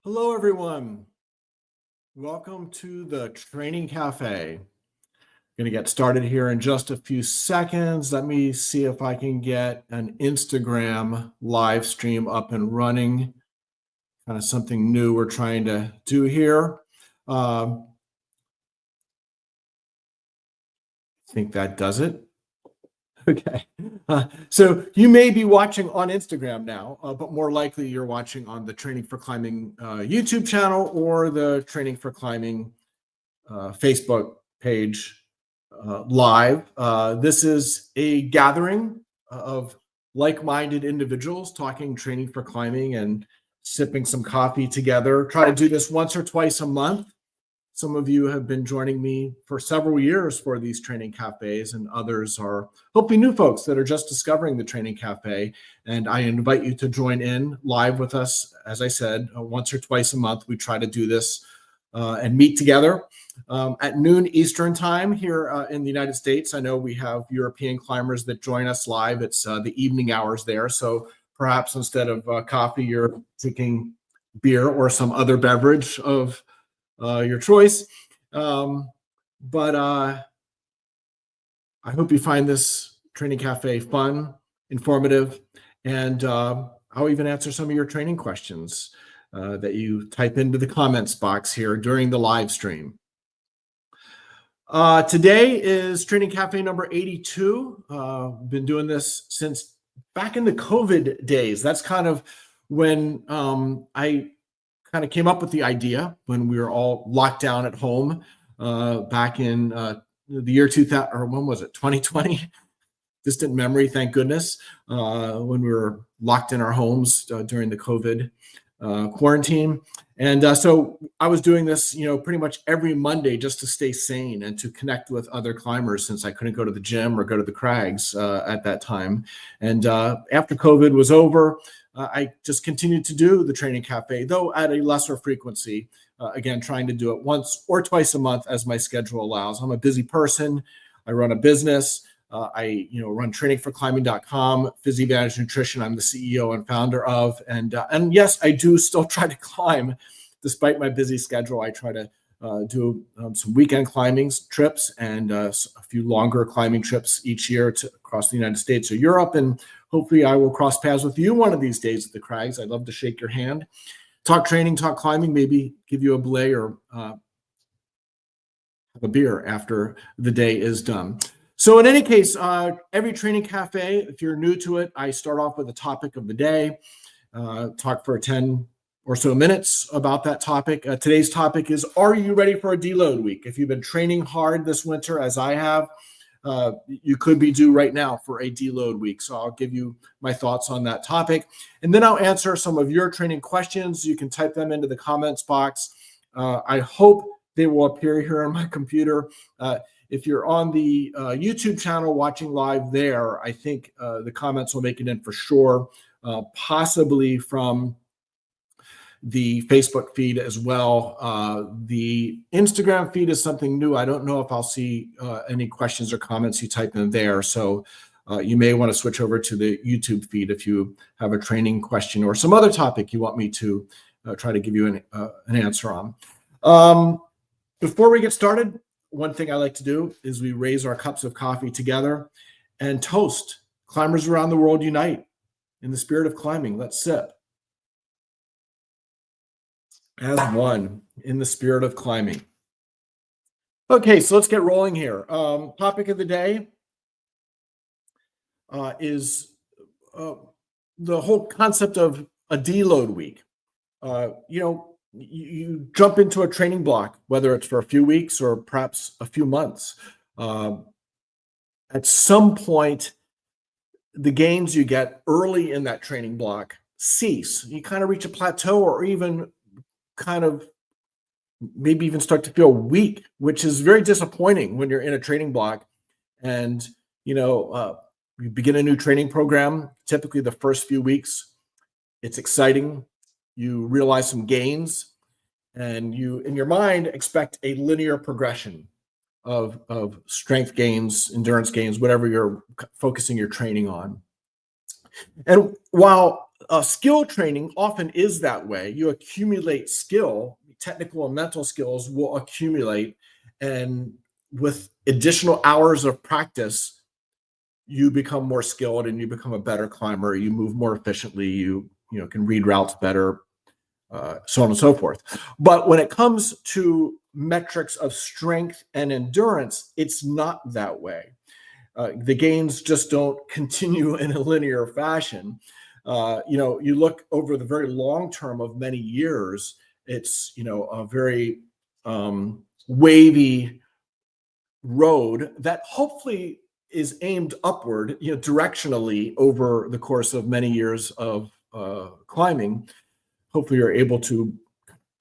Hello, everyone. Welcome to the Training Cafe. Going to get started here in just a few seconds. Let me see if I can get an Instagram live stream up and running. Kind of something new we're trying to do here. I think that does it. Okay. So you may be watching on Instagram now, but more likely you're watching on the Training for Climbing YouTube channel or the Training for Climbing Facebook page live. This is a gathering of like-minded individuals talking training for climbing and sipping some coffee together. Try to do this once or twice a month. Some of you have been joining me for several years for these training cafes, and others are hopefully new folks that are just discovering the training cafe. And I invite you to join in live with us. As I said, once or twice a month, we try to do this and meet together at noon Eastern time here in the United States. I know we have European climbers that join us live. It's the evening hours there. So perhaps instead of coffee, you're drinking beer or some other beverage of your choice. But I hope you find this training cafe fun, informative, and I'll even answer some of your training questions that you type into the comments box here during the live stream. Today is Training Cafe number 82. Been doing this since back in the COVID days. That's kind of when I kind of came up with the idea, when we were all locked down at home back in the year 2000, or when was it, 2020? Distant memory, thank goodness, when we were locked in our homes during the COVID quarantine. And so I was doing this, pretty much every Monday just to stay sane and to connect with other climbers, since I couldn't go to the gym or go to the crags at that time. And after COVID was over, I just continued to do the training cafe, though at a lesser frequency. Again, trying to do it once or twice a month as my schedule allows. I'm a busy person. I run a business. I run trainingforclimbing.com, PhysiVantage Nutrition. I'm the CEO and founder of, and yes, I do still try to climb despite my busy schedule. I try to do some weekend climbing trips and a few longer climbing trips each year across the United States or Europe, and hopefully I will cross paths with you one of these days at the crags. I'd love to shake your hand, talk training, talk climbing, maybe give you a belay or have a beer after the day is done. So in any case, every training cafe, if you're new to it, I start off with a topic of the day, talk for 10 or so minutes about that topic. Today's topic is, are you ready for a deload week? If you've been training hard this winter, as I have, you could be due right now for a deload week. So I'll give you my thoughts on that topic. And then I'll answer some of your training questions. You can type them into the comments box. I hope they will appear here on my computer. If you're on the YouTube channel watching live there, I think the comments will make it in for sure, possibly from the Facebook feed as well. The Instagram feed is something new. I don't know if I'll see any questions or comments you type in there. So you may want to switch over to the YouTube feed if you have a training question or some other topic you want me to try to give you an answer on. Before we get started, one thing I like to do is we raise our cups of coffee together and toast. Climbers around the world unite in the spirit of climbing. Let's sip. As one in the spirit of climbing. Okay, so let's get rolling here. Topic of the day is the whole concept of a deload week. You jump into a training block, whether it's for a few weeks or perhaps a few months. At some point, the gains you get early in that training block cease. You kind of reach a plateau, or even kind of maybe even start to feel weak, which is very disappointing when you're in a training block and you begin a new training program. Typically the first few weeks, it's exciting. You realize some gains, and you, in your mind, expect a linear progression of strength gains, endurance gains, whatever you're focusing your training on. And while skill training often is that way. You accumulate skill, technical and mental skills will accumulate, and with additional hours of practice, you become more skilled and you become a better climber. You move more efficiently. You can read routes better, so on and so forth. But when it comes to metrics of strength and endurance, it's not that way. The gains just don't continue in a linear fashion. You look over the very long term of many years, it's, a very wavy road that hopefully is aimed upward, directionally over the course of many years of climbing. Hopefully you're able to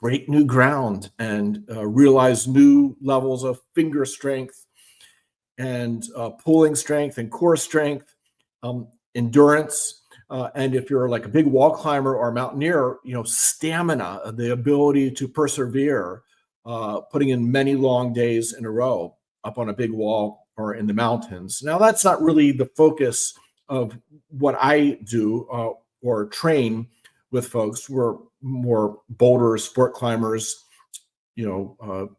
break new ground and realize new levels of finger strength and pulling strength and core strength, endurance. And if you're like a big wall climber or mountaineer, stamina, the ability to persevere, putting in many long days in a row up on a big wall or in the mountains. Now, that's not really the focus of what I do or train with folks. We're more boulders, sport climbers,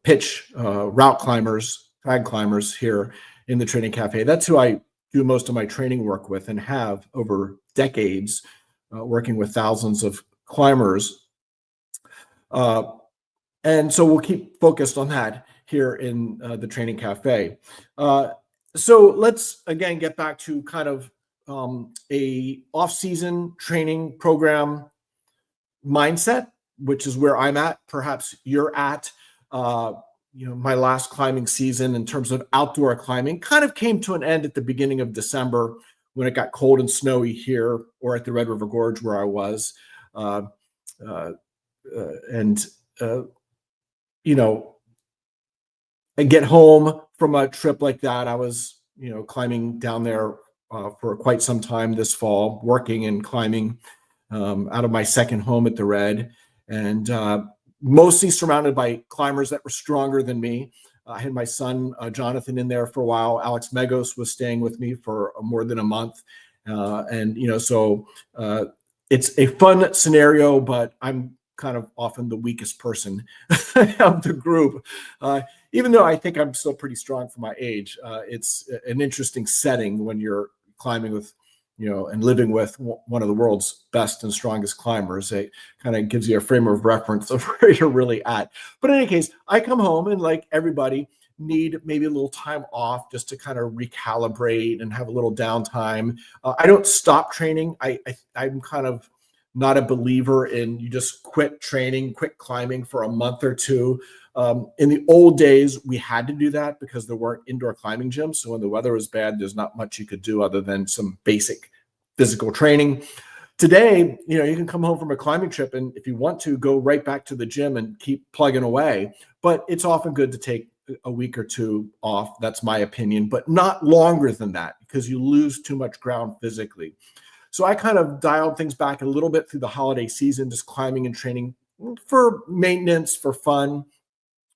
pitch, route climbers, flag climbers here in the Training Cafe. That's who I do most of my training work with and have over decades, working with thousands of climbers. And so we'll keep focused on that here in the Training Cafe. So let's again get back to kind of a off-season training program mindset, which is where I'm at. Perhaps you're at. My last climbing season in terms of outdoor climbing kind of came to an end at the beginning of December when it got cold and snowy here or at the Red River Gorge where I was. And get home from a trip like that. I was, climbing down there for quite some time this fall, working and climbing out of my second home at the Red, and mostly surrounded by climbers that were stronger than me. I had my son, Jonathan, in there for a while. Alex Megos was staying with me for more than a month. So it's a fun scenario, but I'm kind of often the weakest person of the group. Even though I think I'm still pretty strong for my age, it's an interesting setting when you're climbing with, and living with one of the world's best and strongest climbers. It kind of gives you a frame of reference of where you're really at. But in any case, I come home and like everybody need maybe a little time off just to kind of recalibrate and have a little downtime. I don't stop training. I'm kind of not a believer in you just quit training, quit climbing for a month or two. In the old days, we had to do that because there weren't indoor climbing gyms. So when the weather was bad, there's not much you could do other than some basic physical training. Today, you can come home from a climbing trip and if you want to go right back to the gym and keep plugging away, but it's often good to take a week or two off. That's my opinion, but not longer than that because you lose too much ground physically. So I kind of dialed things back a little bit through the holiday season, just climbing and training for maintenance, for fun.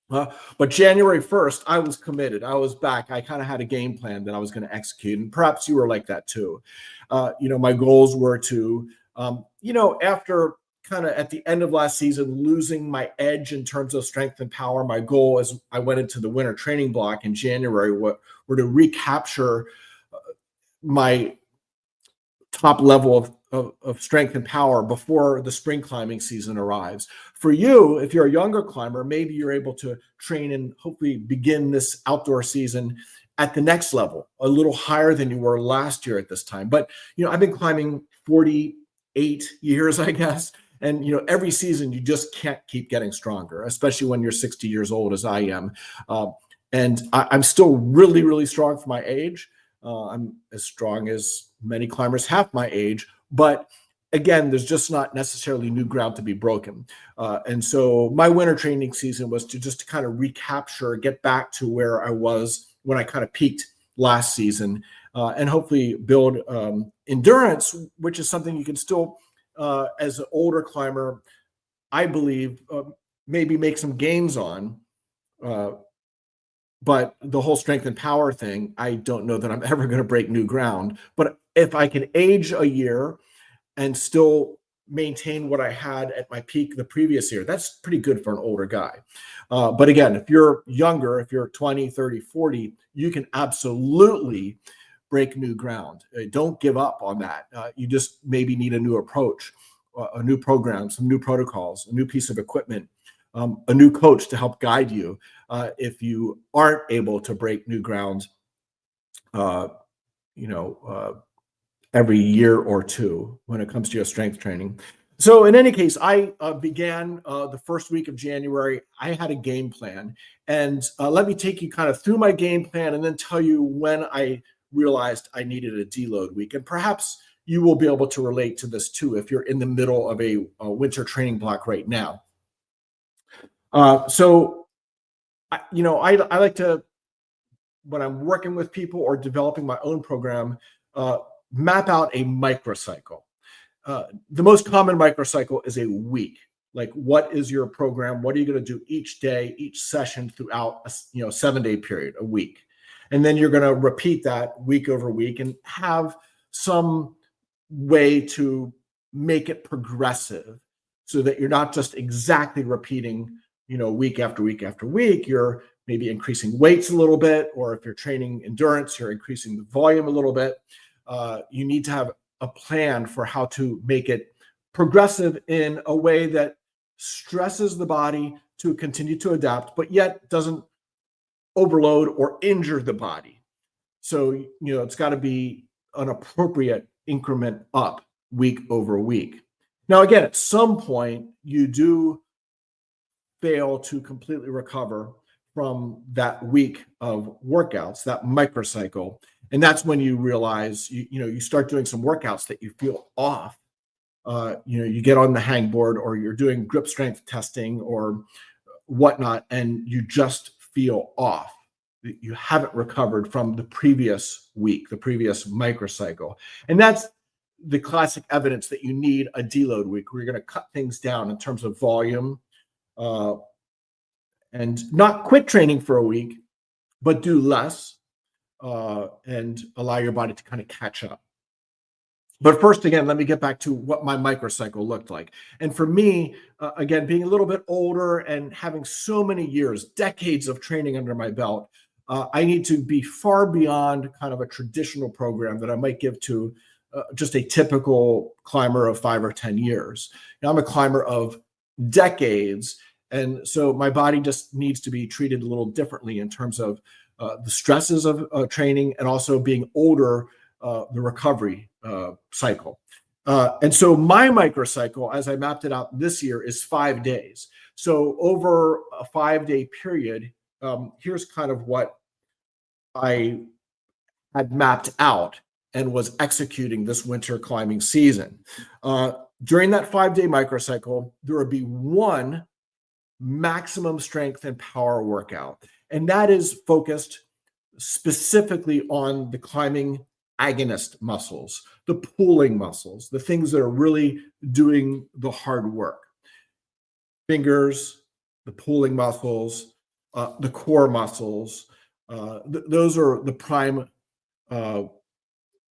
But January 1st, I was committed. I was back. I kind of had a game plan that I was going to execute. And perhaps you were like that too. My goals were to, after kind of at the end of last season, losing my edge in terms of strength and power, my goal as I went into the winter training block in January were to recapture my top level of strength and power before the spring climbing season arrives. For you, if you're a younger climber, maybe you're able to train and hopefully begin this outdoor season at the next level, a little higher than you were last year at this time. But, I've been climbing 48 years, I guess. And, every season you just can't keep getting stronger, especially when you're 60 years old as I am. And I'm still really, really strong for my age. I'm as strong as many climbers half my age, but again, there's just not necessarily new ground to be broken. And so my winter training season was to just kind of recapture, get back to where I was when I kind of peaked last season, and hopefully build endurance, which is something you can still, as an older climber, I believe, maybe make some gains on. But the whole strength and power thing, I don't know that I'm ever going to break new ground. But if I can age a year and still maintain what I had at my peak the previous year. That's pretty good for an older guy. But again, if you're younger, if you're 20, 30, 40, you can absolutely break new ground. Don't give up on that. You just maybe need a new approach, a new program, some new protocols, a new piece of equipment, a new coach to help guide you if you aren't able to break new ground, every year or two when it comes to your strength training. So in any case, I began the first week of January. I had a game plan, and let me take you kind of through my game plan and then tell you when I realized I needed a deload week. And perhaps you will be able to relate to this too if you're in the middle of a winter training block right now. So I like to, when I'm working with people or developing my own program, map out a microcycle. The most common microcycle is a week. Like, what is your program? What are you going to do each day, each session throughout a 7-day period, a week? And then you're going to repeat that week over week and have some way to make it progressive so that you're not just exactly repeating, week after week after week. You're maybe increasing weights a little bit, or if you're training endurance, you're increasing the volume a little bit. You need to have a plan for how to make it progressive in a way that stresses the body to continue to adapt, but yet doesn't overload or injure the body. So, it's got to be an appropriate increment up week over week. Now, again, at some point, you do fail to completely recover from that week of workouts, that microcycle. And that's when you realize, you start doing some workouts that you feel off. You get on the hangboard or you're doing grip strength testing or whatnot, and you just feel off. You haven't recovered from the previous week, the previous microcycle. And that's the classic evidence that you need a deload week where you're going to cut things down in terms of volume, and not quit training for a week, but do less and allow your body to kind of catch up. But first, again, let me get back to what my microcycle looked like. And for me, again, being a little bit older and having so many years, decades of training under my belt, I need to be far beyond kind of a traditional program that I might give to just a typical climber of 5 or 10 years. Now, I'm a climber of decades. And so my body just needs to be treated a little differently in terms of the stresses of training and also being older, the recovery cycle. And so my microcycle, as I mapped it out this year, is 5 days. So over a 5-day period, here's kind of what I had mapped out and was executing this winter climbing season. During that 5-day microcycle, there would be one maximum strength and power workout. And that is focused specifically on the climbing agonist muscles, the pulling muscles, the things that are really doing the hard work. Fingers, the pulling muscles, the core muscles. Those are the prime, the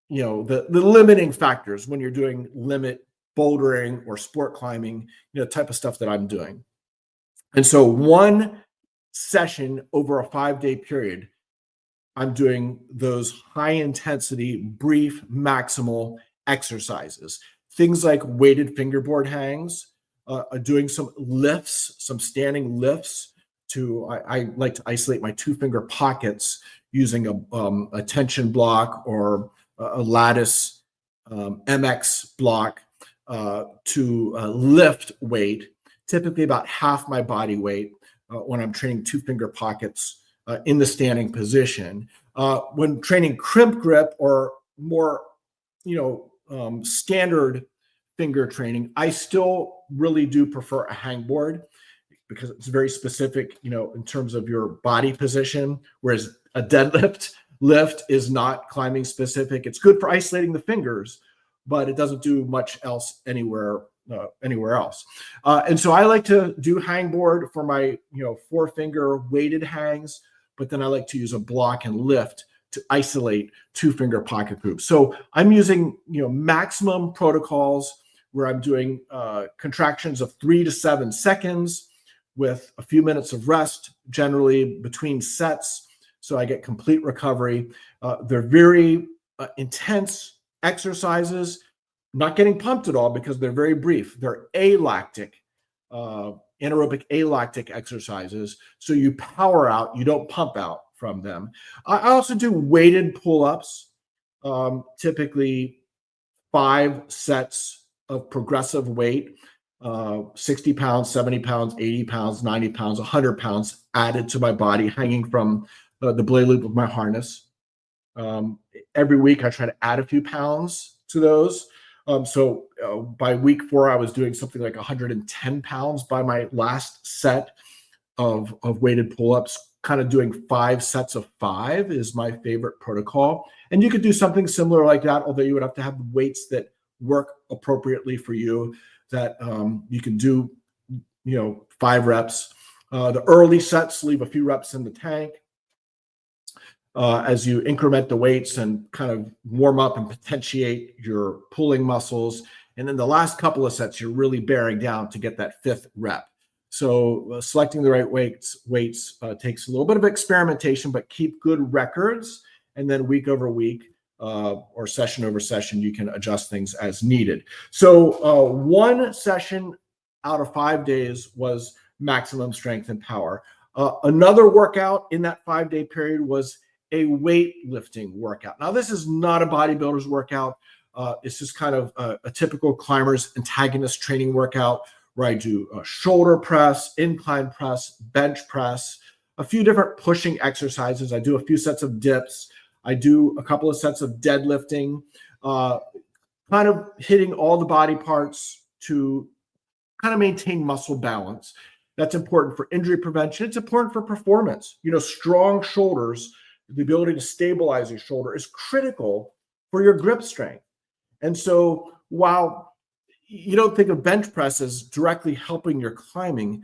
limiting factors when you're doing limit bouldering or sport climbing, type of stuff that I'm doing. And so one session over a 5-day period, I'm doing those high intensity, brief, maximal exercises. Things like weighted fingerboard hangs, doing some lifts, some standing lifts. I like to isolate my 2-finger pockets using a tension block or a lattice MX block to lift weight, typically about half my body weight when I'm training 2-finger pockets in the standing position. When training crimp grip or more, standard finger training, I still really do prefer a hangboard because it's very specific, in terms of your body position, whereas a deadlift lift is not climbing specific. It's good for isolating the fingers, but it doesn't do much else anywhere else. And so I like to do hangboard for my, 4-finger weighted hangs, but then I like to use a block and lift to isolate 2-finger pocket groups. So I'm using, maximum protocols where I'm doing contractions of 3 to 7 seconds with a few minutes of rest, generally between sets, so I get complete recovery. They're very intense exercises, not getting pumped at all because they're very brief. They're alactic, anaerobic alactic exercises. So you power out, you don't pump out from them. I also do weighted pull-ups, typically 5 sets of progressive weight, 60 pounds, 70 pounds, 80 pounds, 90 pounds, 100 pounds added to my body, hanging from the blade loop of my harness. Every week I try to add a few pounds to those. So by week 4, I was doing something like 110 pounds by my last set of weighted pull-ups. Kind of doing 5 sets of 5 is my favorite protocol. And you could do something similar like that, although you would have to have weights that work appropriately for you, that you can do, 5 reps. The early sets, leave a few reps in the tank. As you increment the weights and kind of warm up and potentiate your pulling muscles. And then the last couple of sets, you're really bearing down to get that 5th rep. So selecting the right weights takes a little bit of experimentation, but keep good records. And then week over week or session over session, you can adjust things as needed. So 1 session out of 5 days was maximum strength and power. Another workout in that 5-day period was a weightlifting workout. Now, this is not a bodybuilder's workout. It's just kind of a typical climber's antagonist training workout where I do a shoulder press, incline press, bench press, a few different pushing exercises. I do a few sets of dips. I do a couple of sets of deadlifting, kind of hitting all the body parts to kind of maintain muscle balance. That's important for injury prevention. It's important for performance. Strong shoulders, the ability to stabilize your shoulder, is critical for your grip strength. And so while you don't think of bench press as directly helping your climbing,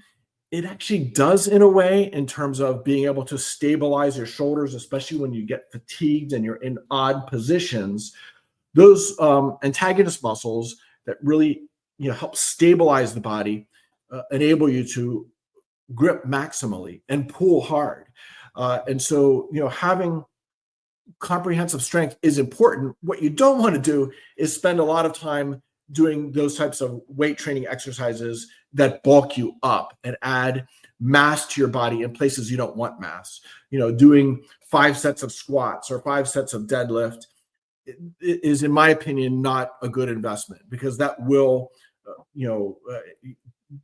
it actually does in a way, in terms of being able to stabilize your shoulders, especially when you get fatigued and you're in odd positions. Those antagonist muscles that really help stabilize the body enable you to grip maximally and pull hard. And so, having comprehensive strength is important. What you don't want to do is spend a lot of time doing those types of weight training exercises that bulk you up and add mass to your body in places you don't want mass. Doing 5 sets of squats or 5 sets of deadlift is, in my opinion, not a good investment, because that will,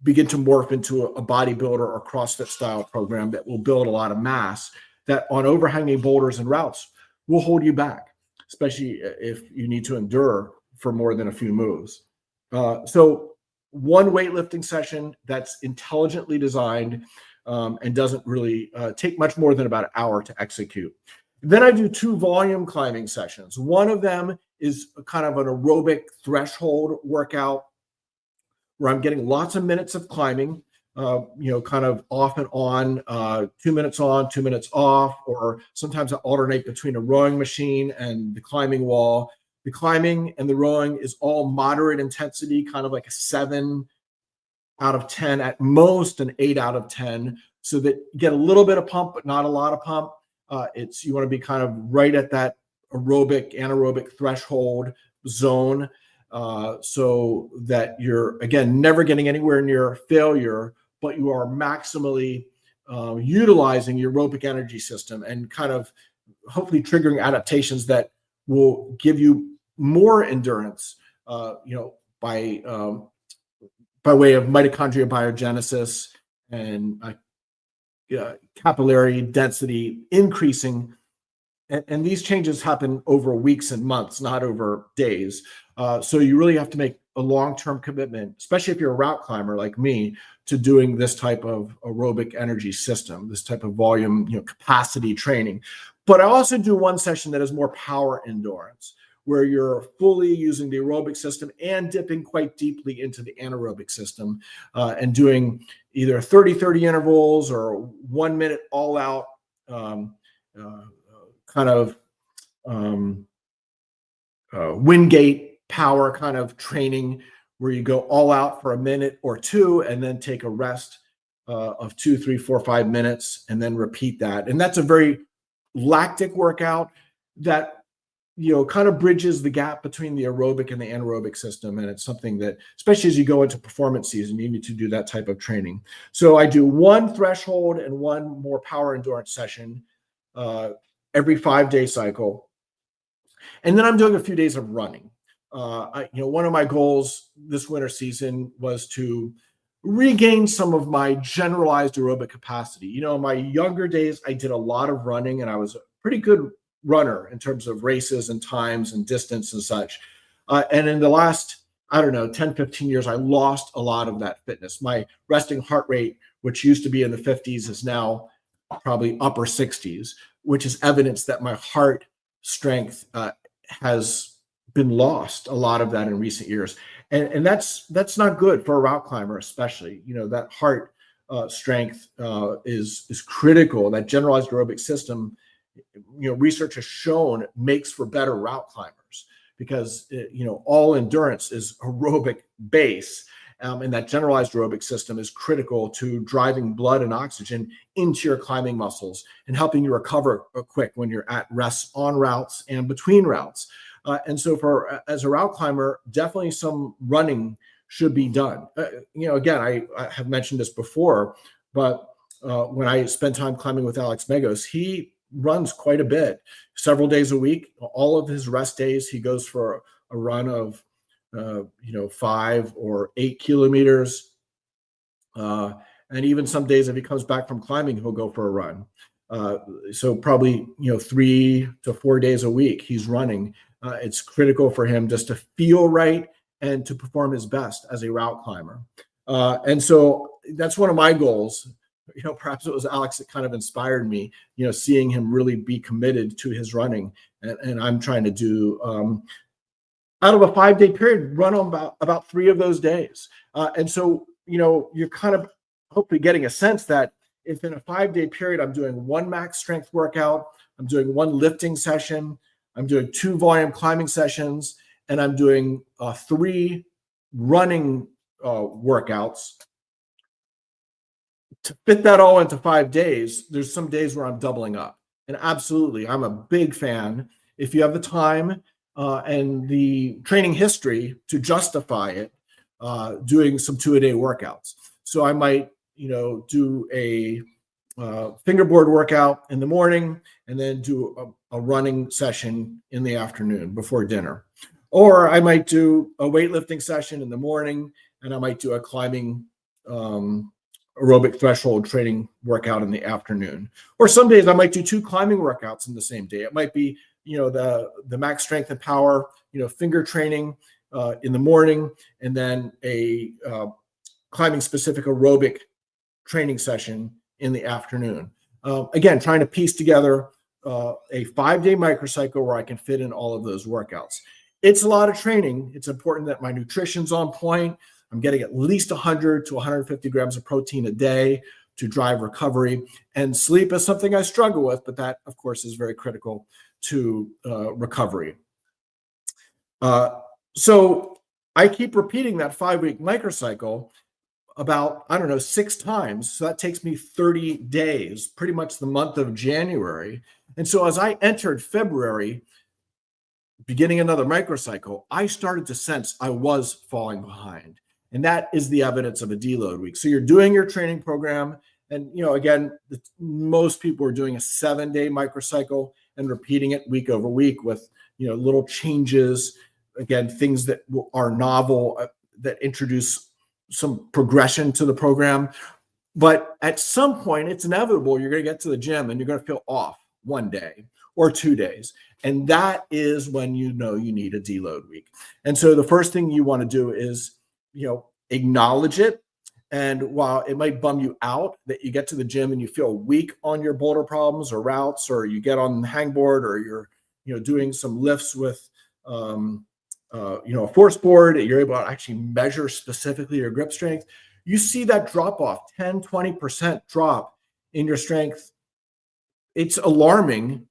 begin to morph into a bodybuilder or CrossFit style program that will build a lot of mass that on overhanging boulders and routes will hold you back, especially if you need to endure for more than a few moves. So 1 weightlifting session that's intelligently designed and doesn't really take much more than about an hour to execute. Then I do 2 volume climbing sessions. One of them is kind of an aerobic threshold workout where I'm getting lots of minutes of climbing, kind of off and on, 2 minutes on, 2 minutes off, or sometimes I alternate between a rowing machine and the climbing wall. The climbing and the rowing is all moderate intensity, kind of like a 7 out of 10, at most an 8 out of 10, so that you get a little bit of pump, but not a lot of pump. You want to be kind of right at that aerobic, anaerobic threshold zone, so that you're, again, never getting anywhere near failure, but you are maximally utilizing your aerobic energy system and kind of hopefully triggering adaptations that will give you more endurance, by way of mitochondrial biogenesis and capillary density increasing. And these changes happen over weeks and months, not over days. So you really have to make a long-term commitment, especially if you're a route climber like me, to doing this type of aerobic energy system, this type of volume, capacity training. But I also do 1 session that is more power endurance, where you're fully using the aerobic system and dipping quite deeply into the anaerobic system, and doing either 30-30 intervals or 1 minute all out kind of Wingate power kind of training where you go all out for a minute or two and then take a rest of 2, 3, 4, 5 minutes and then repeat that. And that's a very lactic workout that kind of bridges the gap between the aerobic and the anaerobic system. And it's something that, especially as you go into performance season, you need to do that type of training. So I do one threshold and one more power endurance session every 5-day cycle. And then I'm doing a few days of running. One of my goals this winter season was to regain some of my generalized aerobic capacity. In my younger days, I did a lot of running and I was a pretty good runner in terms of races and times and distance and such. And in the last, 10, 15 years, I lost a lot of that fitness. My resting heart rate, which used to be in the 50s, is now probably upper 60s, which is evidence that my heart strength has been lost, a lot of that in recent years. And that's not good for a route climber, especially. That heart strength is critical. That generalized aerobic system, research has shown makes for better route climbers because all endurance is aerobic base, and that generalized aerobic system is critical to driving blood and oxygen into your climbing muscles and helping you recover quick when you're at rest on routes and between routes. And so as a route climber, definitely some running should be done. Again, I have mentioned this before, but when I spend time climbing with Alex Megos, he runs quite a bit, several days a week. All of his rest days, he goes for a run of 5 or 8 kilometers. And even some days, if he comes back from climbing, he'll go for a run. So probably 3 to 4 days a week he's running. It's critical for him just to feel right and to perform his best as a route climber. And so that's one of my goals. Perhaps it was Alex that kind of inspired me, seeing him really be committed to his running. And I'm trying to do, out of a 5-day period, run on about 3 of those days. And so, you're kind of hopefully getting a sense that if in a 5-day period, I'm doing 1 max strength workout, I'm doing 1 lifting session, I'm doing 2 volume climbing sessions, and I'm doing 3 running workouts. To fit that all into 5 days, there's some days where I'm doubling up. And absolutely, I'm a big fan. If you have the time and the training history to justify it, doing some 2-a-day workouts. So I might, do a fingerboard workout in the morning and then do a running session in the afternoon before dinner. Or I might do a weightlifting session in the morning and I might do a climbing aerobic threshold training workout in the afternoon. Or some days I might do 2 climbing workouts in the same day. It might be, the max strength and power, finger training in the morning, and then a climbing specific aerobic training session in the afternoon. Again, trying to piece together a 5-day microcycle where I can fit in all of those workouts. It's a lot of training. It's important that my nutrition's on point. I'm getting at least 100 to 150 grams of protein a day to drive recovery. And sleep is something I struggle with, but that, of course, is very critical to recovery. So I keep repeating that 5-week microcycle about, 6 times. So that takes me 30 days, pretty much the month of January. And so as I entered February, beginning another microcycle, I started to sense I was falling behind. And that is the evidence of a deload week. So you're doing your training program. And, again, most people are doing a 7-day microcycle and repeating it week over week with, little changes. Again, things that are novel, that introduce some progression to the program. But at some point, it's inevitable. You're going to get to the gym and you're going to feel off 1 day or 2 days. And that is when you need a deload week. And so the first thing you want to do is, acknowledge it. And while it might bum you out that you get to the gym and you feel weak on your boulder problems or routes, or you get on the hangboard, or you're, doing some lifts with, a force board, you're able to actually measure specifically your grip strength. You see that drop off, 10, 20% drop in your strength. It's alarming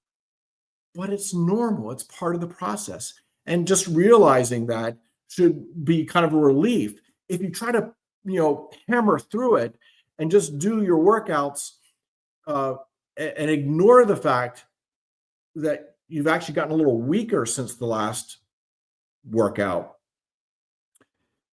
but it's normal. It's part of the process. And just realizing that should be kind of a relief. If you try to, hammer through it and just do your workouts and ignore the fact that you've actually gotten a little weaker since the last workout,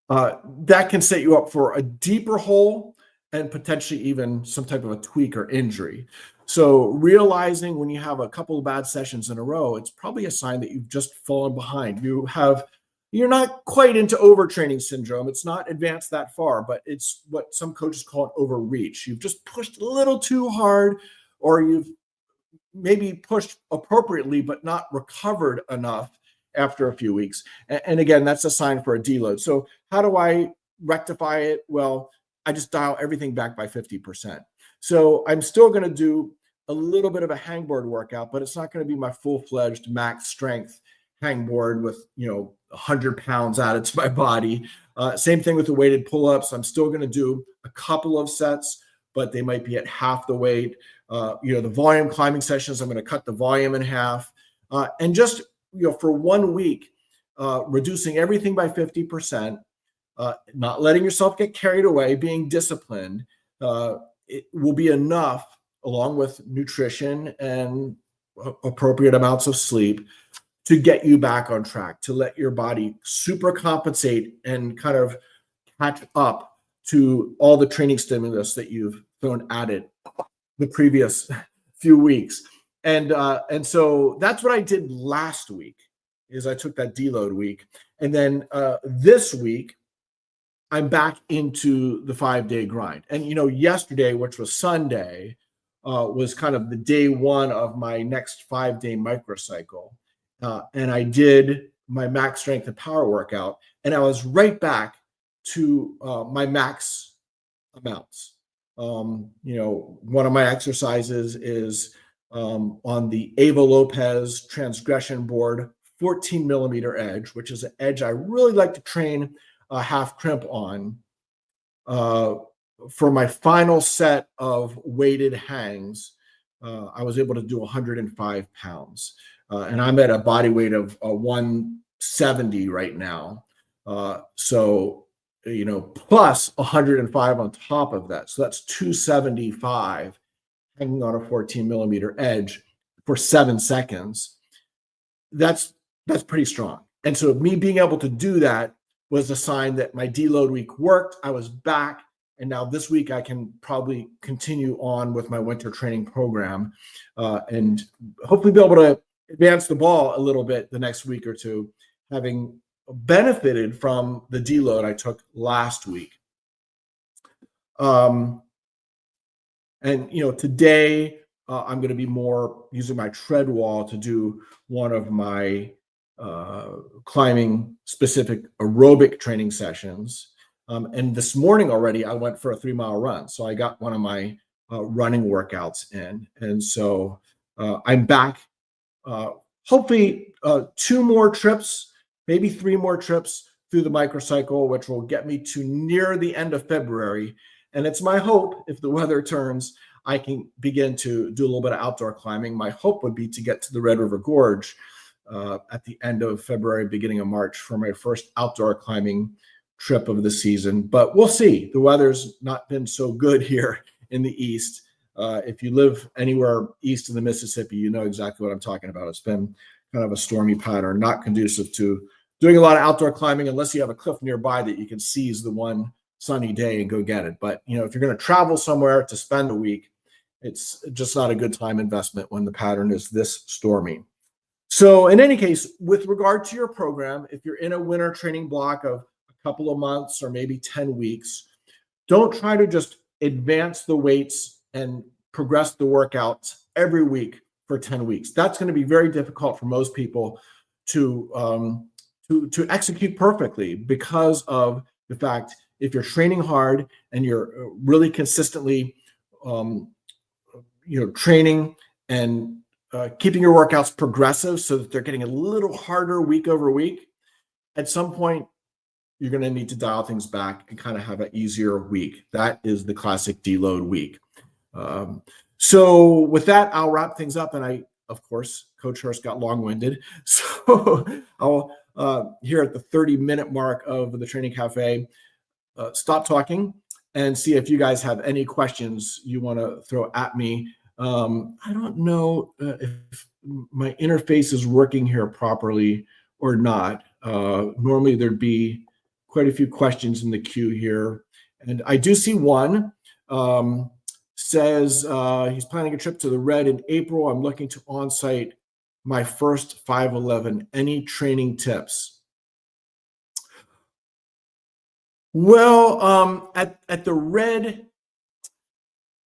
that can set you up for a deeper hole and potentially even some type of a tweak or injury. So realizing when you have a couple of bad sessions in a row, it's probably a sign that you've just fallen behind. You're not quite into overtraining syndrome. It's not advanced that far, but it's what some coaches call an overreach. You've just pushed a little too hard, or you've maybe pushed appropriately, but not recovered enough after a few weeks. And again, that's a sign for a deload. So how do I rectify it? Well, I just dial everything back by 50%. So I'm still going to do a little bit of a hangboard workout, but it's not going to be my full-fledged max strength hangboard with 100 pounds added to my body. Same thing with the weighted pull-ups. I'm still going to do a couple of sets, but they might be at half the weight. The volume climbing sessions, I'm going to cut the volume in half, and just for 1 week, reducing everything by 50%, not letting yourself get carried away, being disciplined. It will be enough, along with nutrition and appropriate amounts of sleep, to get you back on track, to let your body super compensate and kind of catch up to all the training stimulus that you've thrown at it the previous few weeks. And so that's what I did last week, is I took that deload week. And then this week, I'm back into the 5-day grind. And, yesterday, which was Sunday, was kind of the day one of my next 5-day microcycle. And I did my max strength and power workout, and I was right back to my max amounts. One of my exercises is on the Ava Lopez transgression board, 14 millimeter edge, which is an edge I really like to train a half crimp on. For my final set of weighted hangs, I was able to do 105 pounds. And I'm at a body weight of 170 right now. So, plus 105 on top of that. So that's 275 hanging on a 14 millimeter edge for 7 seconds. That's pretty strong. And so me being able to do that was a sign that my deload week worked. I was back. And now this week I can probably continue on with my winter training program and hopefully be able to advance the ball a little bit the next week or two, having benefited from the deload I took last week. Today I'm going to be more using my tread wall to do one of my climbing specific aerobic training sessions. And this morning already, I went for a 3-mile run. So I got one of my running workouts in. And so I'm back, hopefully 2 more trips, maybe 3 more trips through the microcycle, which will get me to near the end of February. And it's my hope, if the weather turns, I can begin to do a little bit of outdoor climbing. My hope would be to get to the Red River Gorge at the end of February, beginning of March, for my first outdoor climbing trip of the season. But we'll see. The weather's not been so good here in the East. If you live anywhere east of the Mississippi, you know exactly what I'm talking about. It's been kind of a stormy pattern, not conducive to doing a lot of outdoor climbing unless you have a cliff nearby that you can seize the one sunny day and go get it. But, if you're going to travel somewhere to spend a week, it's just not a good time investment when the pattern is this stormy. So in any case, with regard to your program, if you're in a winter training block of a couple of months or maybe 10 weeks, don't try to just advance the weights and progress the workouts every week for 10 weeks. That's going to be very difficult for most people to execute perfectly, because of the fact, if you're training hard and you're really consistently training and keeping your workouts progressive so that they're getting a little harder week over week, at some point you're going to need to dial things back and kind of have an easier week. That is the classic deload week. So with that, I'll wrap things up. And I of course, Coach Hörst got long-winded. So I'll, here at the 30-minute mark of the Training Cafe, stop talking and see if you guys have any questions you want to throw at me. I don't know if my interface is working here properly or not. Normally there'd be quite a few questions in the queue here. And I do see one. Says he's planning a trip to the Red in April. I'm looking to on-site my first 511. Any training tips? Well, at the Red,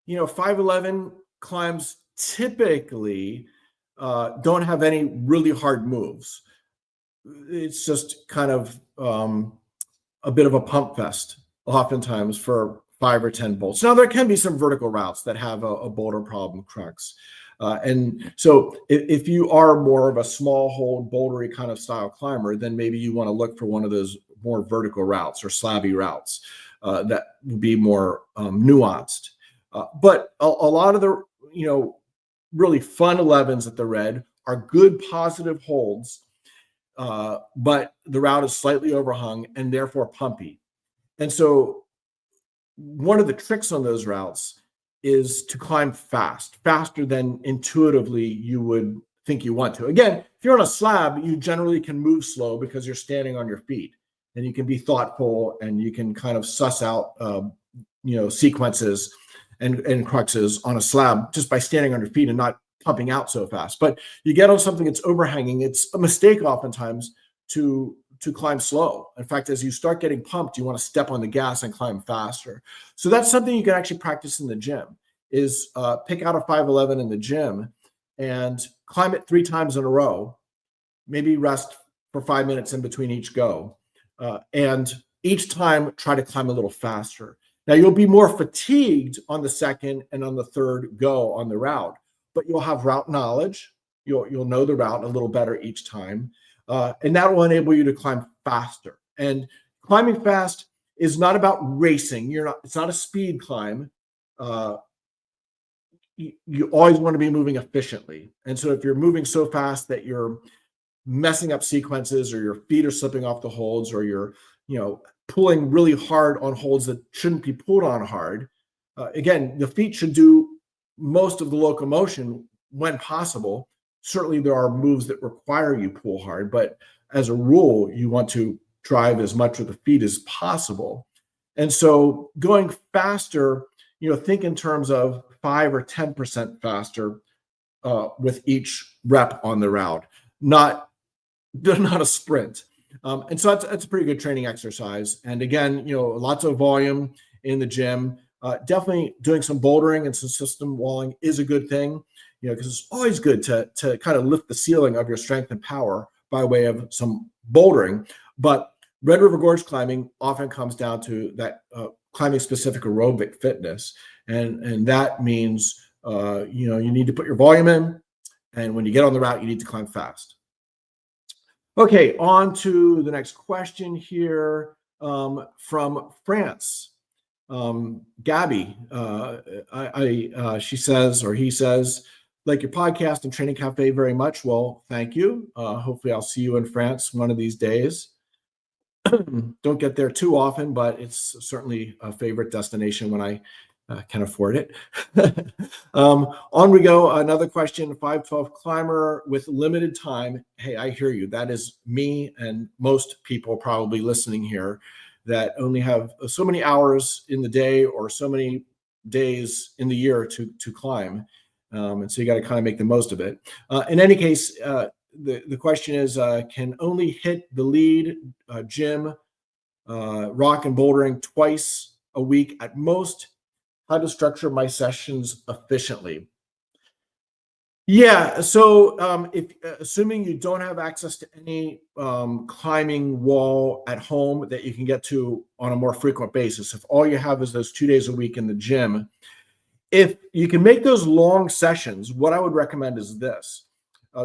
511 climbs typically don't have any really hard moves. It's just kind of a bit of a pump fest oftentimes for 5 or 10 bolts. Now, there can be some vertical routes that have a boulder problem crux. And so if you are more of a small hold bouldery kind of style climber, then maybe you want to look for one of those more vertical routes or slabby routes that would be more nuanced. But a lot of the, really fun 11s at the Red are good positive holds, but the route is slightly overhung and therefore pumpy. And so one of the tricks on those routes is to climb faster than intuitively you would think you want to. Again, if you're on a slab, you generally can move slow because you're standing on your feet, and you can be thoughtful and you can kind of suss out, sequences and cruxes on a slab just by standing on your feet and not pumping out so fast. But you get on something that's overhanging, it's a mistake oftentimes to climb slow. In fact, as you start getting pumped, you want to step on the gas and climb faster. So that's something you can actually practice in the gym, is pick out a 511 in the gym and climb it 3 times in a row, maybe rest for 5 minutes in between each go. And each time try to climb a little faster. Now you'll be more fatigued on the second and on the third go on the route, but you'll have route knowledge. You'll know the route a little better each time. And that will enable you to climb faster. And climbing fast is not about racing. It's not a speed climb. You always want to be moving efficiently. And so if you're moving so fast that you're messing up sequences, or your feet are slipping off the holds, or you're, pulling really hard on holds that shouldn't be pulled on hard, again, the feet should do most of the locomotion when possible. Certainly there are moves that require you pull hard, but as a rule, you want to drive as much with the feet as possible. And so going faster, think in terms of 5 or 10% faster with each rep on the route, not a sprint. And so that's a pretty good training exercise. And again, lots of volume in the gym. Definitely doing some bouldering and some system walling is a good thing, because it's always good to kind of lift the ceiling of your strength and power by way of some bouldering. But Red River Gorge climbing often comes down to that climbing specific aerobic fitness. And that means, you need to put your volume in. And when you get on the route, you need to climb fast. Okay, on to the next question here from France. Gabby, she says, or he says, like your podcast and Training Cafe very much. Well, thank you. Hopefully I'll see you in France one of these days. Don't get there too often, but it's certainly a favorite destination when I can afford it. On we go. Another question, 512 climber with limited time. Hey, I hear you. That is me and most people probably listening here that only have so many hours in the day or so many days in the year to climb. And so you got to kind of make the most of it. In any case, the question is, can only hit the lead gym, rock and bouldering twice a week at most. How to structure my sessions efficiently. Yeah, so if assuming you don't have access to any climbing wall at home that you can get to on a more frequent basis, if all you have is those 2 days a week in the gym, if you can make those long sessions, what I would recommend is this.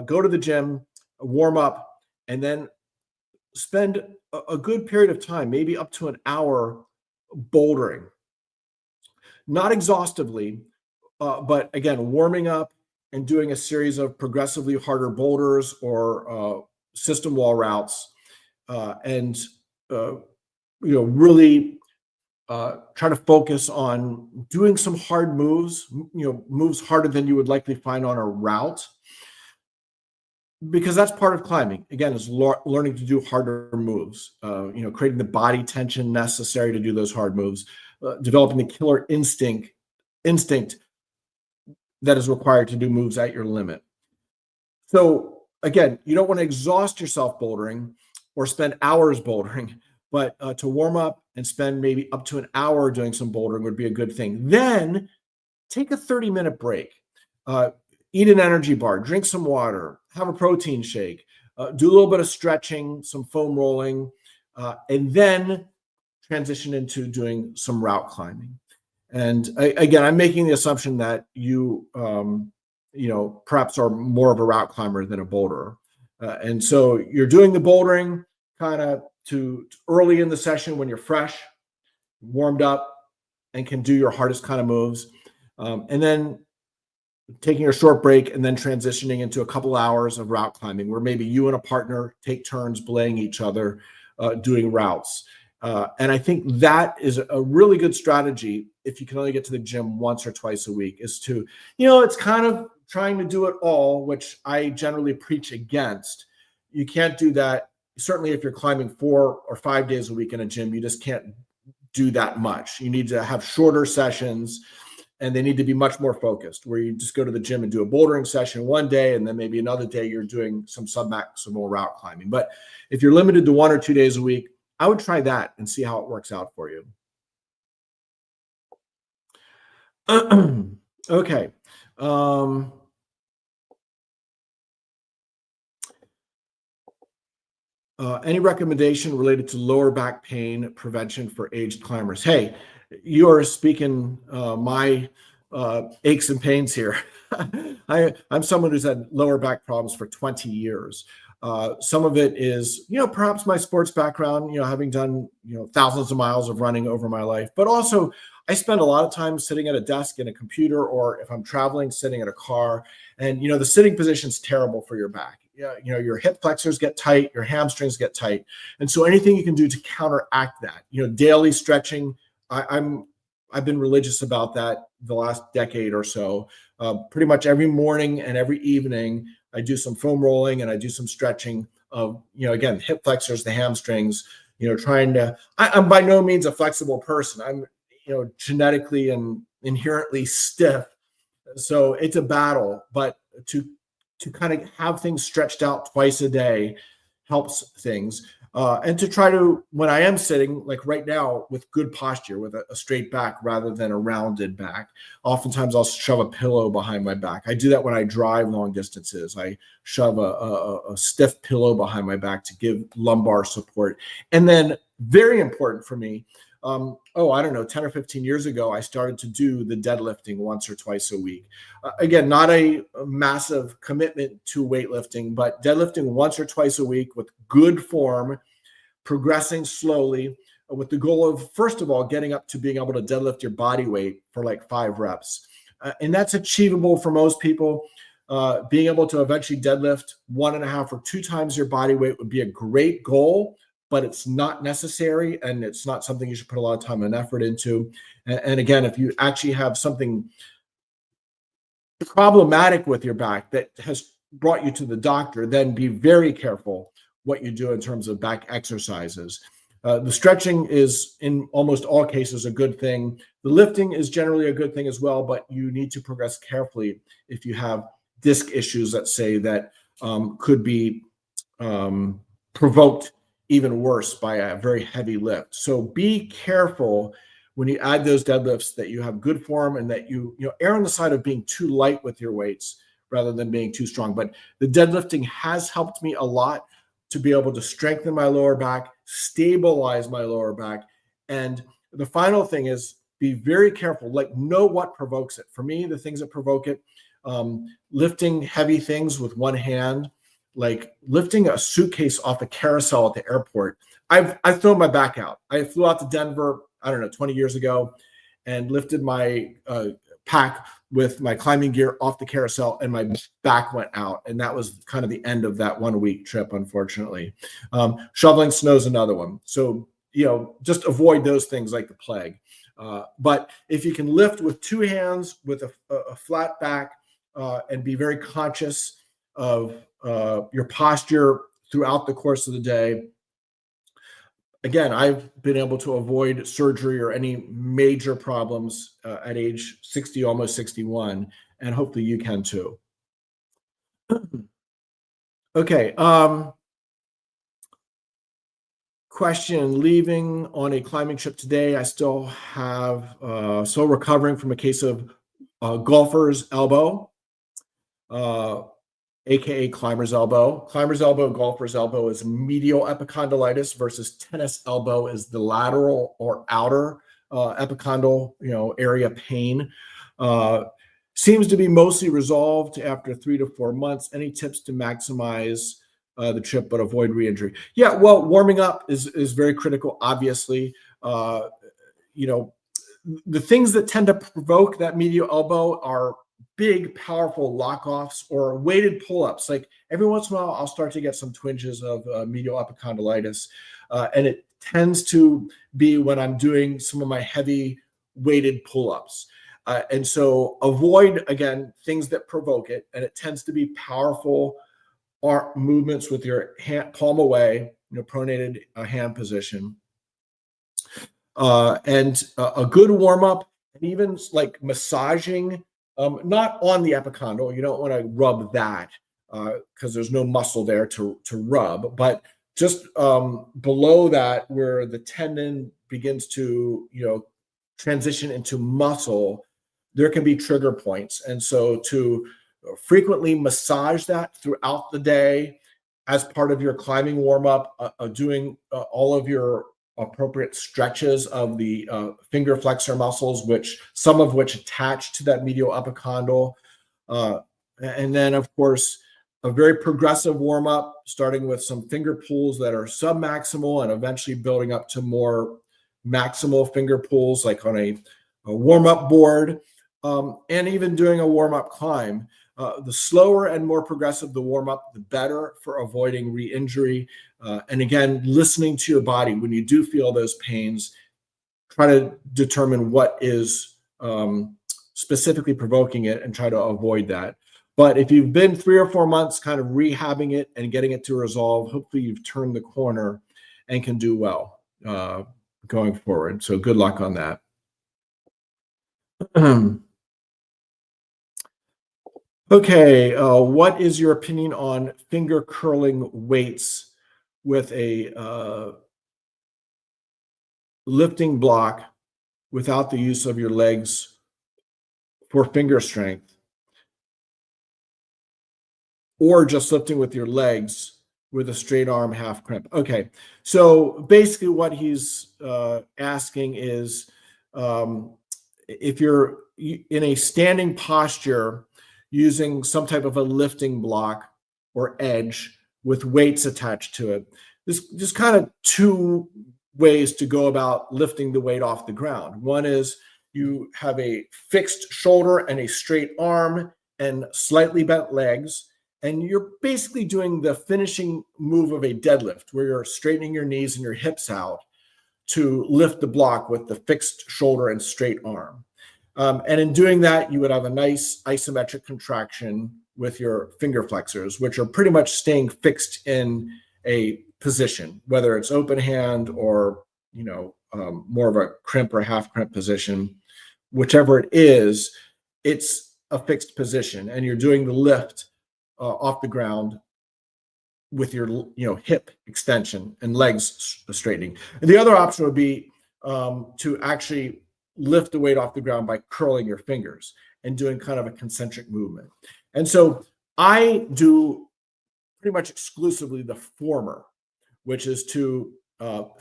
Go to the gym, warm up, and then spend a good period of time, maybe up to an hour, bouldering. Not exhaustively, but again, warming up and doing a series of progressively harder boulders or system wall routes, and really try to focus on doing some hard moves, moves harder than you would likely find on a route, because that's part of climbing. Again, is learning to do harder moves, creating the body tension necessary to do those hard moves, developing the killer instinct that is required to do moves at your limit. So again, you don't want to exhaust yourself bouldering or spend hours bouldering, but to warm up and spend maybe up to an hour doing some bouldering would be a good thing. Then take a 30-minute break. Eat an energy bar, drink some water, have a protein shake, do a little bit of stretching, some foam rolling, and then transition into doing some route climbing. And again, I'm making the assumption that you, perhaps are more of a route climber than a boulderer. And so you're doing the bouldering kind of to early in the session when you're fresh, warmed up, and can do your hardest kind of moves. And then taking a short break and then transitioning into a couple hours of route climbing, where maybe you and a partner take turns belaying each other, doing routes. And I think that is a really good strategy if you can only get to the gym once or twice a week, is to, it's kind of trying to do it all, which I generally preach against. You can't do that. Certainly if you're climbing 4 or 5 days a week in a gym, you just can't do that much. You need to have shorter sessions, and they need to be much more focused, where you just go to the gym and do a bouldering session one day, and then maybe another day you're doing some submaximal route climbing. But if you're limited to 1 or 2 days a week, I would try that and see how it works out for you. Okay. Any recommendation related to lower back pain prevention for aged climbers? Hey, you are speaking my aches and pains here. I'm someone who's had lower back problems for 20 years. Some of it is, perhaps my sports background, having done, thousands of miles of running over my life, but also I spend a lot of time sitting at a desk in a computer, or if I'm traveling, sitting in a car, and, the sitting position is terrible for your back. Your hip flexors get tight, your hamstrings get tight. And so anything you can do to counteract that, daily stretching, I've been religious about that the last decade or so. Pretty much every morning and every evening, I do some foam rolling and I do some stretching of, again, hip flexors, the hamstrings, I'm by no means a flexible person. I'm, genetically and inherently stiff. So it's a battle, but to kind of have things stretched out twice a day helps things. And to try to, when I am sitting, like right now, with good posture, with a straight back rather than a rounded back. Oftentimes I'll shove a pillow behind my back. I do that when I drive long distances. I shove a stiff pillow behind my back to give lumbar support. And then, very important for me, I don't know, 10 or 15 years ago, I started to do the deadlifting once or twice a week. Again, not a massive commitment to weightlifting, but deadlifting once or twice a week with good form, progressing slowly, with the goal of, first of all, getting up to being able to deadlift your body weight for like 5 reps. And that's achievable for most people. Being able to eventually deadlift 1.5 or 2 times your body weight would be a great goal, but it's not necessary, and it's not something you should put a lot of time and effort into. And again, if you actually have something problematic with your back that has brought you to the doctor, then be very careful what you do in terms of back exercises. The stretching is, in almost all cases, a good thing. The lifting is generally a good thing as well, but you need to progress carefully if you have disc issues, let's say, that could be provoked even worse by a very heavy lift. So be careful when you add those deadlifts that you have good form, and that you err on the side of being too light with your weights rather than being too strong. But the deadlifting has helped me a lot to be able to strengthen my lower back, stabilize my lower back. And the final thing is, be very careful, like, know what provokes it. For me, the things that provoke it, lifting heavy things with one hand, like lifting a suitcase off the carousel at the airport. I've thrown my back out. I flew out to Denver, 20 years ago, and lifted my pack with my climbing gear off the carousel, and my back went out. And that was kind of the end of that 1 week trip, unfortunately. Shoveling snow is another one. So, just avoid those things like the plague. But if you can lift with two hands with a flat back and be very conscious of your posture throughout the course of the day, again, I've been able to avoid surgery or any major problems at age 60, almost 61, and hopefully you can too. Okay. Question: leaving on a climbing trip today, I still recovering from a case of golfer's elbow, aka climber's elbow. Climber's elbow, golfer's elbow is medial epicondylitis versus tennis elbow is the lateral or outer epicondyle, area pain. Seems to be mostly resolved after 3 to 4 months. Any tips to maximize the trip but avoid re-injury? Yeah, well, warming up is very critical, obviously. The things that tend to provoke that medial elbow are big, powerful lock-offs or weighted pull-ups. Like every once in a while, I'll start to get some twinges of medial epicondylitis, and it tends to be when I'm doing some of my heavy weighted pull-ups. And so avoid, again, things that provoke it, and it tends to be powerful movements with your hand, palm away, pronated hand position. And a good warm-up, and even like massaging, not on the epicondyle. You don't want to rub that because there's no muscle there to rub, but just below that where the tendon begins to, transition into muscle, there can be trigger points. And so to frequently massage that throughout the day as part of your climbing warm-up, doing all of your appropriate stretches of the finger flexor muscles, some of which attach to that medial epicondyle. And then, of course, a very progressive warm-up, starting with some finger pulls that are submaximal and eventually building up to more maximal finger pulls, like on a warm-up board, and even doing a warm-up climb. The slower and more progressive the warm-up, the better for avoiding re-injury. And again, listening to your body when you do feel those pains, try to determine what is specifically provoking it and try to avoid that. But if you've been 3 or 4 months kind of rehabbing it and getting it to resolve, hopefully you've turned the corner and can do well going forward. So good luck on that. Okay, what is your opinion on finger curling weights with a lifting block without the use of your legs for finger strength, or just lifting with your legs with a straight arm half crimp? Okay, so basically what he's asking is if you're in a standing posture using some type of a lifting block or edge with weights attached to it. There's just kind of two ways to go about lifting the weight off the ground. One is you have a fixed shoulder and a straight arm and slightly bent legs, and you're basically doing the finishing move of a deadlift where you're straightening your knees and your hips out to lift the block with the fixed shoulder and straight arm. And in doing that, you would have a nice isometric contraction with your finger flexors, which are pretty much staying fixed in a position, whether it's open hand or, more of a crimp or half crimp position, whichever it is, it's a fixed position. And you're doing the lift off the ground with your, hip extension and legs straightening. And the other option would be to actually lift the weight off the ground by curling your fingers and doing kind of a concentric movement. And so I do pretty much exclusively the former, which is to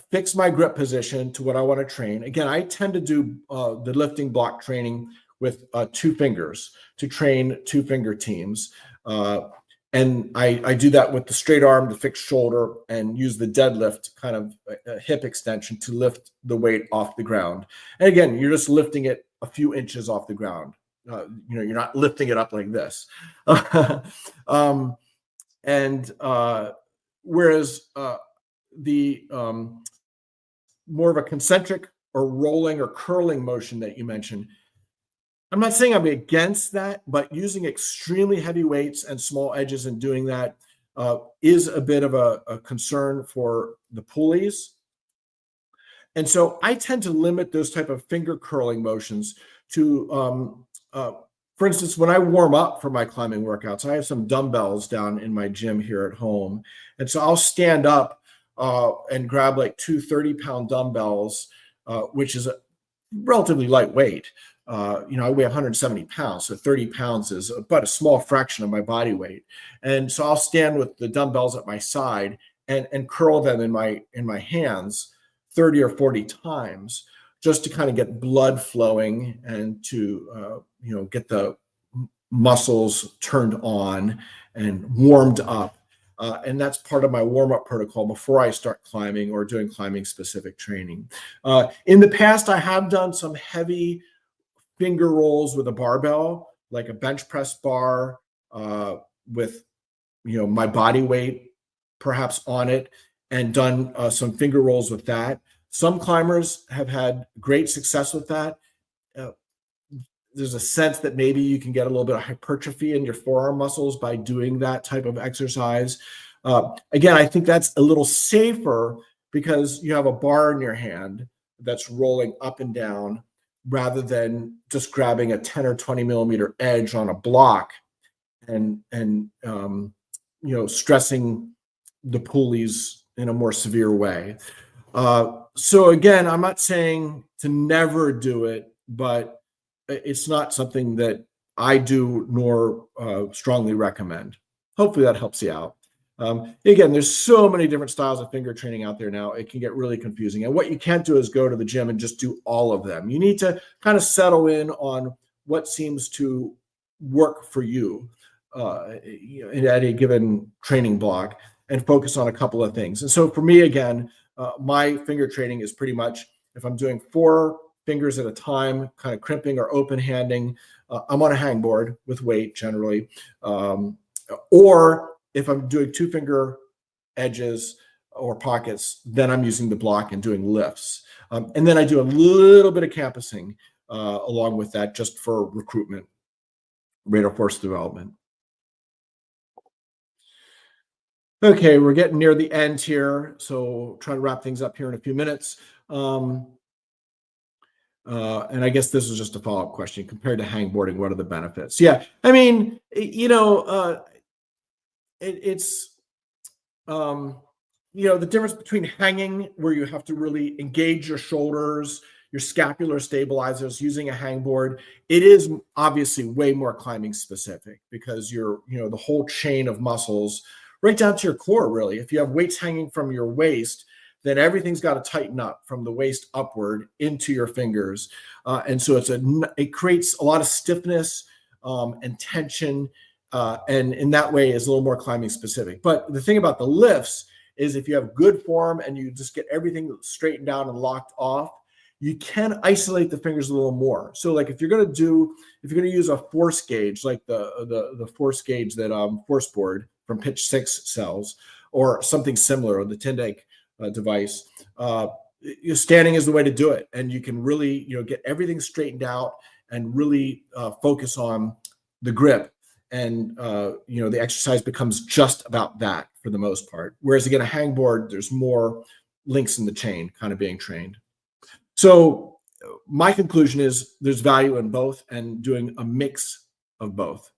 fix my grip position to what I want to train. Again, I tend to do the lifting block training with 2 fingers to train 2 finger teams. And I do that with the straight arm, the fixed shoulder, and use the deadlift kind of a hip extension to lift the weight off the ground. And again, you're just lifting it a few inches off the ground. you're not lifting it up like this. And whereas the more of a concentric or rolling or curling motion that you mentioned, I'm not saying I'm against that, but using extremely heavy weights and small edges and doing that is a bit of a concern for the pulleys. And so I tend to limit those type of finger curling motions to, for instance, when I warm up for my climbing workouts, I have some dumbbells down in my gym here at home. And so I'll stand up and grab like two 30-pound dumbbells, which is a relatively lightweight. I weigh 170 pounds, so 30 pounds is but a small fraction of my body weight. And so I'll stand with the dumbbells at my side and curl them in my hands 30 or 40 times, just to kind of get blood flowing and to get the muscles turned on and warmed up. And that's part of my warm-up protocol before I start climbing or doing climbing specific training. In the past, I have done some heavy finger rolls with a barbell, like a bench press bar with my body weight perhaps on it, and done some finger rolls with that. Some climbers have had great success with that. There's a sense that maybe you can get a little bit of hypertrophy in your forearm muscles by doing that type of exercise. Again, I think that's a little safer because you have a bar in your hand that's rolling up and down rather than just grabbing a 10 or 20 millimeter edge on a block and stressing the pulleys in a more severe way. So again, I'm not saying to never do it, but it's not something that I do nor strongly recommend. Hopefully that helps you out. Again, there's so many different styles of finger training out there now. It can get really confusing. And what you can't do is go to the gym and just do all of them. You need to kind of settle in on what seems to work for you at a given training block and focus on a couple of things. And so for me, again, my finger training is pretty much, if I'm doing 4 fingers at a time, kind of crimping or open handing, I'm on a hangboard with weight generally. Or if I'm doing 2 finger edges or pockets, then I'm using the block and doing lifts. And then I do a little bit of campusing along with that, just for recruitment, rate of force development. Okay, we're getting near the end here, so try to wrap things up here in a few minutes. And I guess this is just a follow-up question. Compared to hangboarding, what are the benefits? Yeah, I mean, it's the difference between hanging, where you have to really engage your shoulders, your scapular stabilizers, using a hangboard. It is obviously way more climbing specific because the whole chain of muscles right down to your core, really. If you have weights hanging from your waist, then everything's got to tighten up from the waist upward into your fingers. And so it creates a lot of stiffness and tension. And in that way is a little more climbing specific. But the thing about the lifts is if you have good form and you just get everything straightened down and locked off, you can isolate the fingers a little more. So like if you're going to use a force gauge, like the force gauge that Force Board from Pitch 6 sells, or something similar, the Tyndall device, standing is the way to do it. And you can really, get everything straightened out and really focus on the grip. And, the exercise becomes just about that for the most part. Whereas again, a hangboard, there's more links in the chain kind of being trained. So my conclusion is there's value in both and doing a mix of both.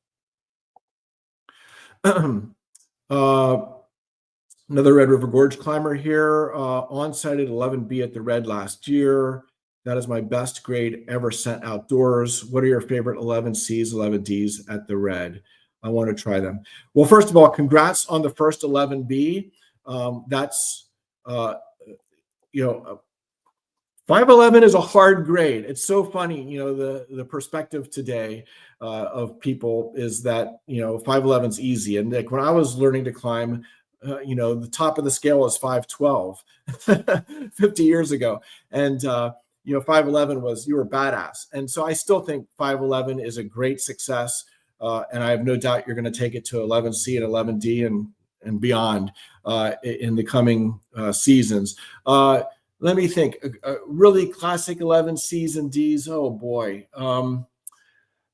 Another Red River Gorge climber here, on-site at 11B at the Red last year. That is my best grade ever sent outdoors. What are your favorite 11Cs, 11Ds at the Red? I want to try them. Well, first of all, congrats on the first 11B. That's, 511 is a hard grade. It's so funny, the perspective today of people is that, 511 is easy. And like when I was learning to climb, the top of the scale was 512 50 years ago. And, 511 was, you were badass. And so I still think 511 is a great success. And I have no doubt you're going to take it to 11C and 11D and beyond in the coming seasons. Let me think. Really classic 11Cs and Ds. Oh boy.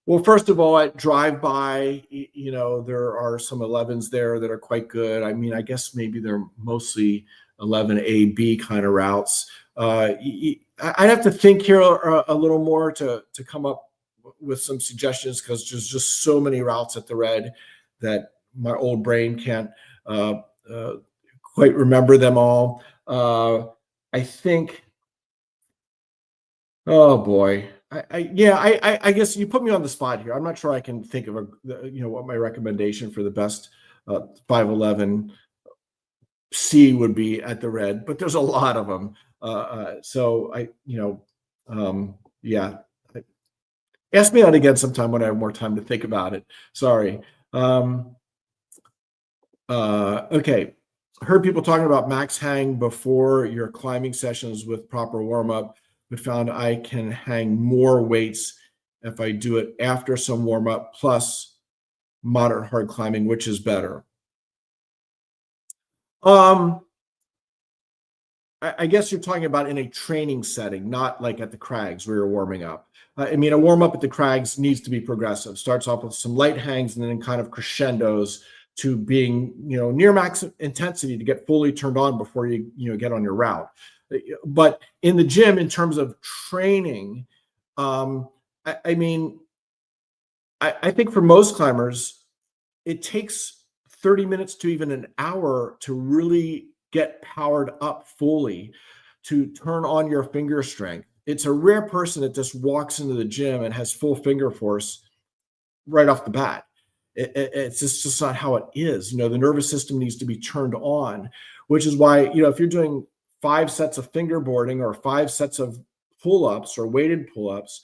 Well, first of all, at drive-by, there are some 11s there that are quite good. I mean, I guess maybe they're mostly 11A, B kind of routes. I'd have to think here a little more to come up with some suggestions, because there's just so many routes at the red that my old brain can't quite remember them all. I think, oh boy. I guess you put me on the spot here. I'm not sure I can think of what my recommendation for the best 511C would be at the red, but there's a lot of them. Yeah. Ask me that again sometime when I have more time to think about it. Sorry. Okay. Heard people talking about max hang before your climbing sessions with proper warm up, but found I can hang more weights if I do it after some warm up plus moderate hard climbing, which is better. I guess you're talking about in a training setting, not like at the crags where you're warming up. I mean, a warm up at the crags needs to be progressive. Starts off with some light hangs and then kind of crescendos to being, near max intensity to get fully turned on before you get on your route. But in the gym, in terms of training, I think for most climbers, it takes 30 minutes to even an hour to really get powered up fully to turn on your finger strength. It's a rare person that just walks into the gym and has full finger force right off the bat. It's just not how it is. The nervous system needs to be turned on, which is why, if you're doing 5 sets of fingerboarding or 5 sets of pull-ups or weighted pull-ups,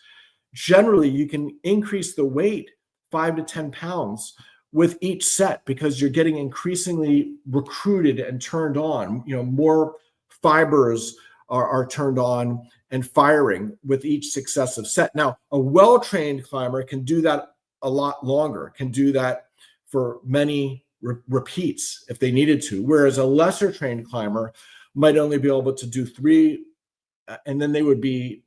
generally you can increase the weight 5 to 10 pounds with each set, because you're getting increasingly recruited and turned on. More fibers are turned on and firing with each successive set. Now, a well-trained climber can do that a lot longer, can do that for many repeats if they needed to, whereas a lesser trained climber might only be able to do 3, and then they would be,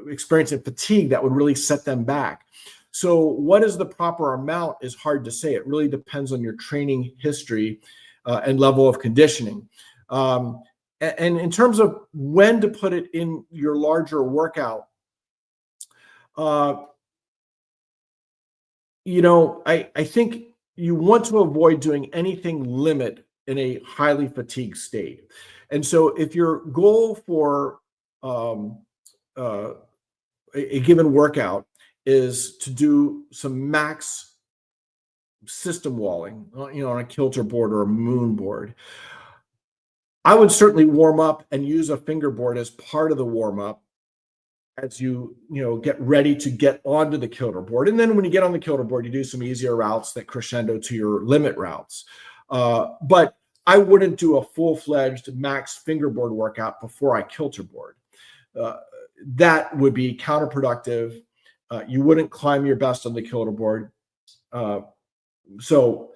experiencing fatigue that would really set them back. So what is the proper amount is hard to say. It really depends on your training history and level of conditioning. And in terms of when to put it in your larger workout, I think you want to avoid doing anything limit in a highly fatigued state. And so if your goal for a given workout is to do some max system walling, on a kilter board or a moon board, I would certainly warm up and use a fingerboard as part of the warm up as you get ready to get onto the kilter board. And then when you get on the kilter board, you do some easier routes that crescendo to your limit routes. But I wouldn't do a full-fledged max fingerboard workout before I kilter board. That would be counterproductive. You wouldn't climb your best on the kilter board. So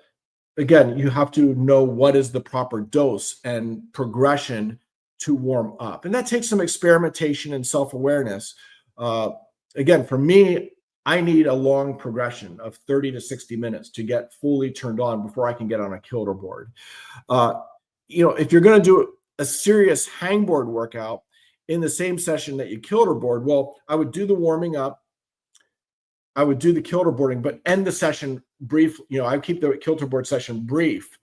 again, you have to know what is the proper dose and progression to warm up. And that takes some experimentation and self-awareness. Again, for me, I need a long progression of 30 to 60 minutes to get fully turned on before I can get on a kilter board. If you're going to do a serious hangboard workout in the same session that you kilter board, well, I would do the warming up, I would do the kilter boarding, but end the session brief. I keep the kilter board session brief,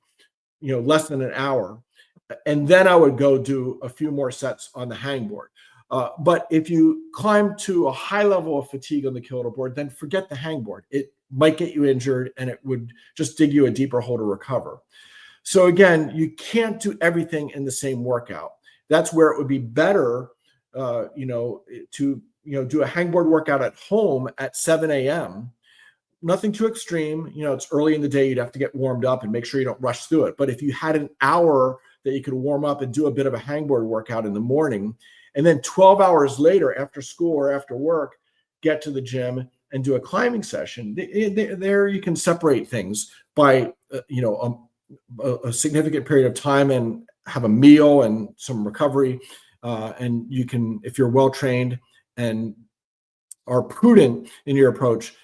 less than an hour. And then I would go do a few more sets on the hangboard. But if you climb to a high level of fatigue on the kilter board, then forget the hangboard. It might get you injured and it would just dig you a deeper hole to recover. So again, you can't do everything in the same workout. That's where it would be better, to do a hangboard workout at home at 7 a.m. Nothing too extreme. It's early in the day. You'd have to get warmed up and make sure you don't rush through it. But if you had an hour that you could warm up and do a bit of a hangboard workout in the morning, and then 12 hours later after school or after work, get to the gym and do a climbing session. There you can separate things by, a significant period of time and have a meal and some recovery. And you can, if you're well trained and are prudent in your approach,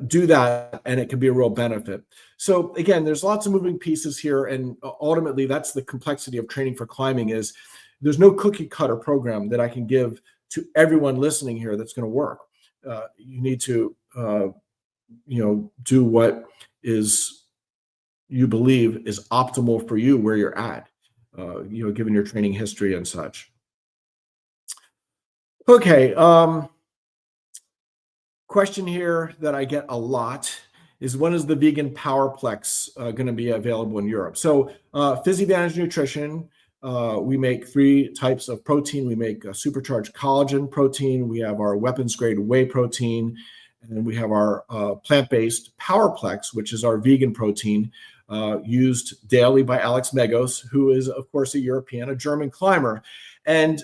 do that, and it can be a real benefit. So again, there's lots of moving pieces here, and ultimately that's the complexity of training for climbing. Is there's no cookie cutter program that I can give to everyone listening here that's going to work. You need to do what is you believe is optimal for you where you're at, given your training history and such. Okay. Question here that I get a lot is, when is the vegan Powerplex going to be available in Europe? So PhysiVantage Nutrition, we make 3 types of protein. We make a supercharged collagen protein. We have our weapons grade whey protein, and we have our plant-based Powerplex, which is our vegan protein used daily by Alex Megos, who is, of course, a European, a German climber. And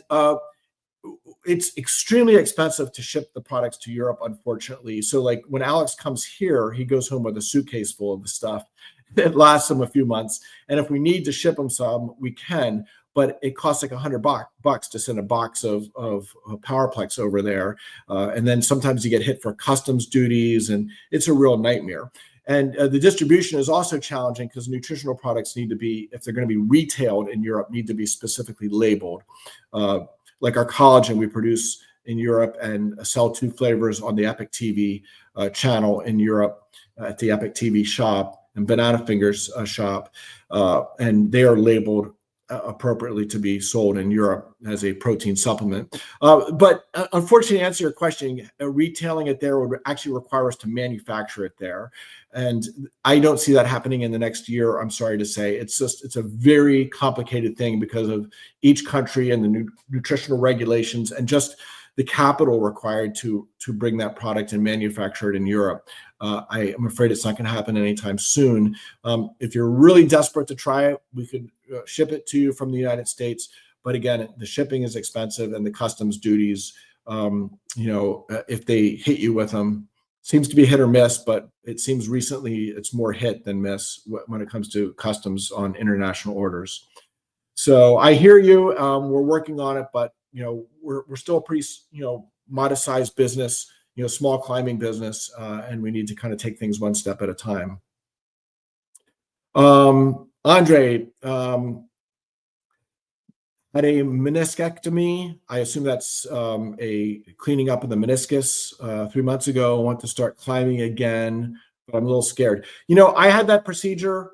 it's extremely expensive to ship the products to Europe, unfortunately. So like when Alex comes here, he goes home with a suitcase full of the stuff. It lasts him a few months. And if we need to ship him some, we can, but it costs like $100 to send a box of Powerplex over there. And then sometimes you get hit for customs duties, and it's a real nightmare. And the distribution is also challenging because nutritional products need to be, if they're going to be retailed in Europe, need to be specifically labeled. Like our collagen we produce in Europe and sell 2 flavors on the Epic TV channel in Europe at the Epic TV shop and Banana Fingers shop. And they are labeled appropriately to be sold in Europe as a protein supplement. But unfortunately, to answer your question, retailing it there would actually require us to manufacture it there. And I don't see that happening in the next year, I'm sorry to say. It's a very complicated thing because of each country and the nutritional regulations and just the capital required to bring that product and manufacture it in Europe. I am afraid it's not going to happen anytime soon. If you're really desperate to try it, we could ship it to you from the United States. But again, the shipping is expensive, and the customs duties, if they hit you with them, seems to be hit or miss, but it seems recently it's more hit than miss when it comes to customs on international orders. So I hear you. We're working on it, but we're still a pretty modest sized business, small climbing business, and we need to kind of take things one step at a time. Andre had a meniscectomy. I assume that's a cleaning up of the meniscus 3 months ago. I want to start climbing again, but I'm a little scared. I had that procedure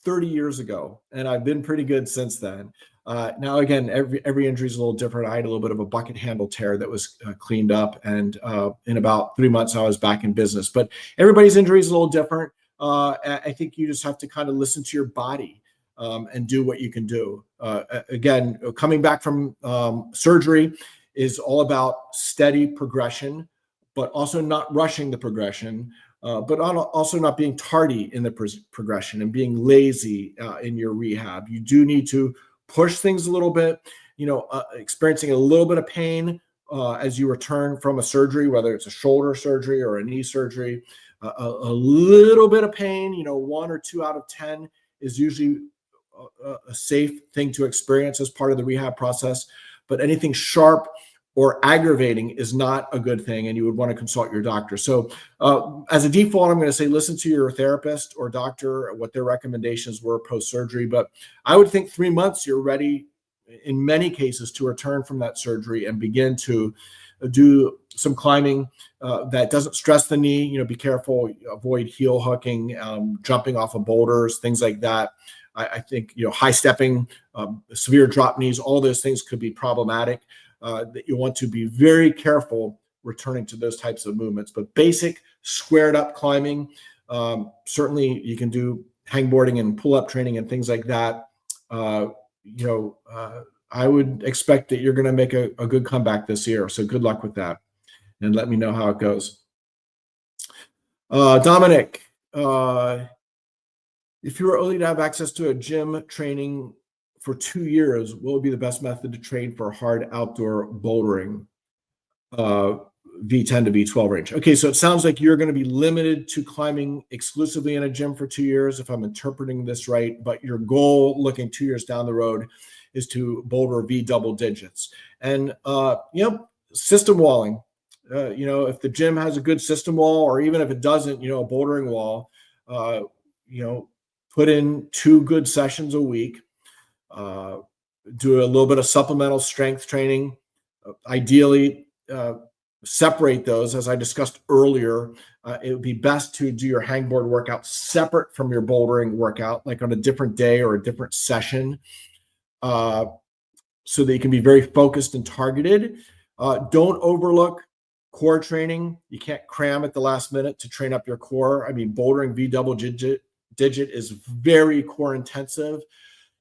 30 years ago, and I've been pretty good since then. Now, again, every injury is a little different. I had a little bit of a bucket handle tear that was cleaned up, and in about 3 months, I was back in business. But everybody's injury is a little different. I think you just have to kind of listen to your body and do what you can do. Again, coming back from surgery is all about steady progression, but also not rushing the progression, but also not being tardy in the progression and being lazy in your rehab. You do need to push things a little bit, experiencing a little bit of pain as you return from a surgery, whether it's a shoulder surgery or a knee surgery. A little bit of pain, 1 or 2 out of 10 is usually a safe thing to experience as part of the rehab process. But anything sharp or aggravating is not a good thing, and you would want to consult your doctor. So as a default, I'm going to say listen to your therapist or doctor, what their recommendations were post-surgery. But I would think 3 months, you're ready in many cases to return from that surgery and begin to do some climbing that doesn't stress the knee. Be careful, avoid heel hooking, jumping off of boulders, things like that. I think, high stepping, severe drop knees, all those things could be problematic. That you want to be very careful returning to those types of movements. But basic squared up climbing, certainly you can do hangboarding and pull up training and things like that. I would expect that you're going to make a good comeback this year. So good luck with that, and let me know how it goes. Dominic, if you were only to have access to a gym training for 2 years, what would be the best method to train for hard outdoor bouldering? V10 to V12 range. Okay, so it sounds like you're going to be limited to climbing exclusively in a gym for 2 years, if I'm interpreting this right. But your goal, looking 2 years down the road, is to boulder V double digits. And system walling. If the gym has a good system wall, or even if it doesn't, a bouldering wall, put in 2 good sessions a week. Do a little bit of supplemental strength training. Ideally, separate those. As I discussed earlier, it would be best to do your hangboard workout separate from your bouldering workout, like on a different day or a different session, so that you can be very focused and targeted. Don't overlook core training. You can't cram at the last minute to train up your core. I mean, bouldering V double digit is very core intensive.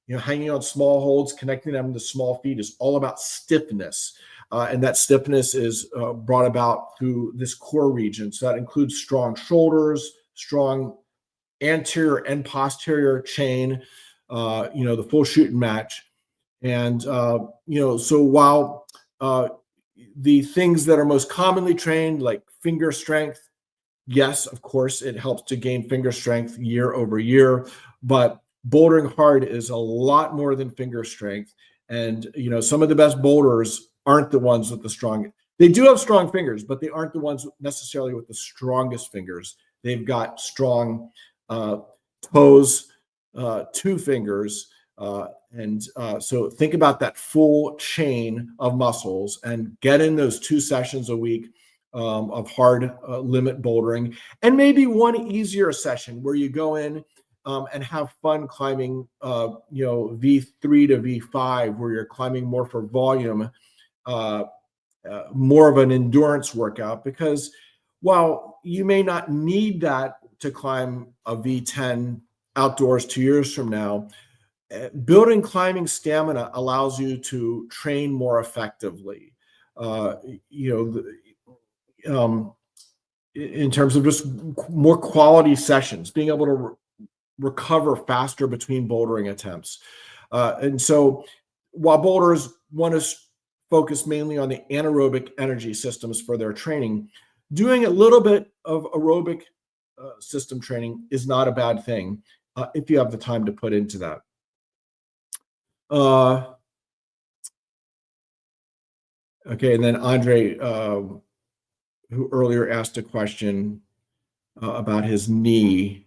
Hanging on small holds, connecting them to small feet is all about stiffness. And that stiffness is brought about through this core region. So that includes strong shoulders, strong anterior and posterior chain, the full shoot and match. And, so while the things that are most commonly trained, like finger strength, yes, of course, it helps to gain finger strength year over year, but bouldering hard is a lot more than finger strength. And, some of the best boulders aren't the ones with the strong. They do have strong fingers, but they aren't the ones necessarily with the strongest fingers. They've got strong toes, 2 fingers. So think about that full chain of muscles and get in those 2 sessions a week of hard limit bouldering, and maybe one easier session where you go in and have fun climbing, V3 to V5, where you're climbing more for volume, more of an endurance workout. Because while you may not need that to climb a V10 outdoors 2 years from now, building climbing stamina allows you to train more effectively. In terms of just more quality sessions, being able to recover faster between bouldering attempts. And so while boulders want to focus mainly on the anaerobic energy systems for their training, doing a little bit of aerobic system training is not a bad thing if you have the time to put into that. Okay, and then Andre, who earlier asked a question about his knee.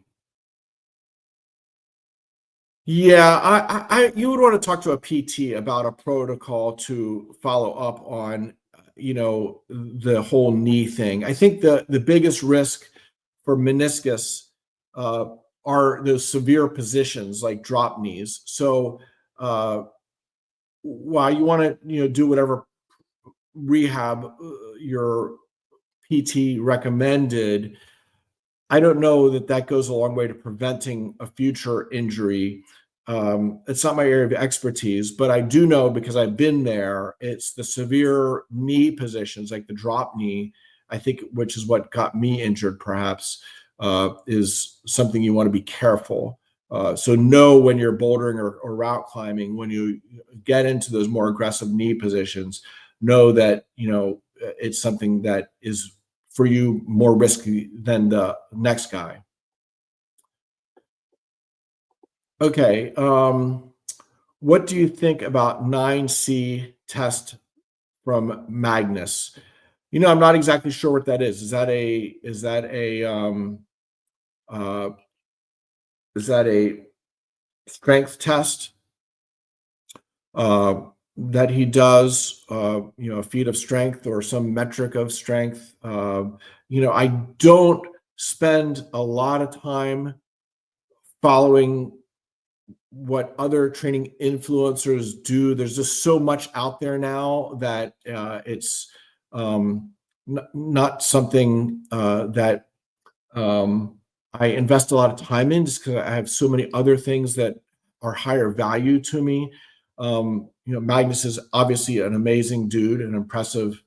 Yeah, you would want to talk to a PT about a protocol to follow up on, the whole knee thing. I think the biggest risk for meniscus are those severe positions like drop knees. So while you want to, do whatever rehab your PT recommended, I don't know that goes a long way to preventing a future injury. It's not my area of expertise, but I do know, because I've been there, it's the severe knee positions, like the drop knee, I think, which is what got me injured, perhaps, is something you want to be careful. So know when you're bouldering or route climbing, when you get into those more aggressive knee positions, know that, it's something that is for you more risky than the next guy. Okay. What do you think about 9C test from Magnus? I'm not exactly sure what that is. Is that a strength test that he does, a feat of strength or some metric of strength? I don't spend a lot of time following what other training influencers do. There's just so much out there now that it's not something that I invest a lot of time in, just because I have so many other things that are higher value to me. Magnus is obviously an amazing dude, an impressive,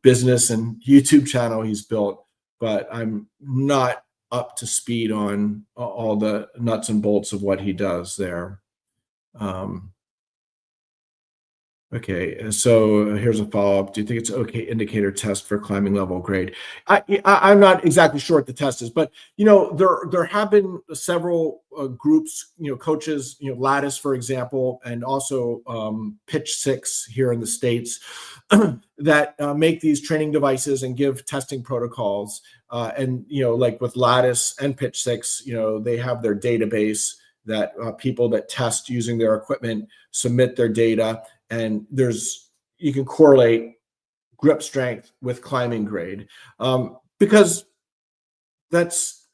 business and YouTube channel he's built, but I'm not up to speed on all the nuts and bolts of what he does there. Um, Okay, so here's a follow-up. Do you think it's okay indicator test for climbing level grade? I'm not exactly sure what the test is, but there have been several groups, coaches, Lattice, for example, and also Pitch Six here in the States that make these training devices and give testing protocols. And like with Lattice and Pitch Six, they have their database that people that test using their equipment submit their data, and you can correlate grip strength with climbing grade, because that's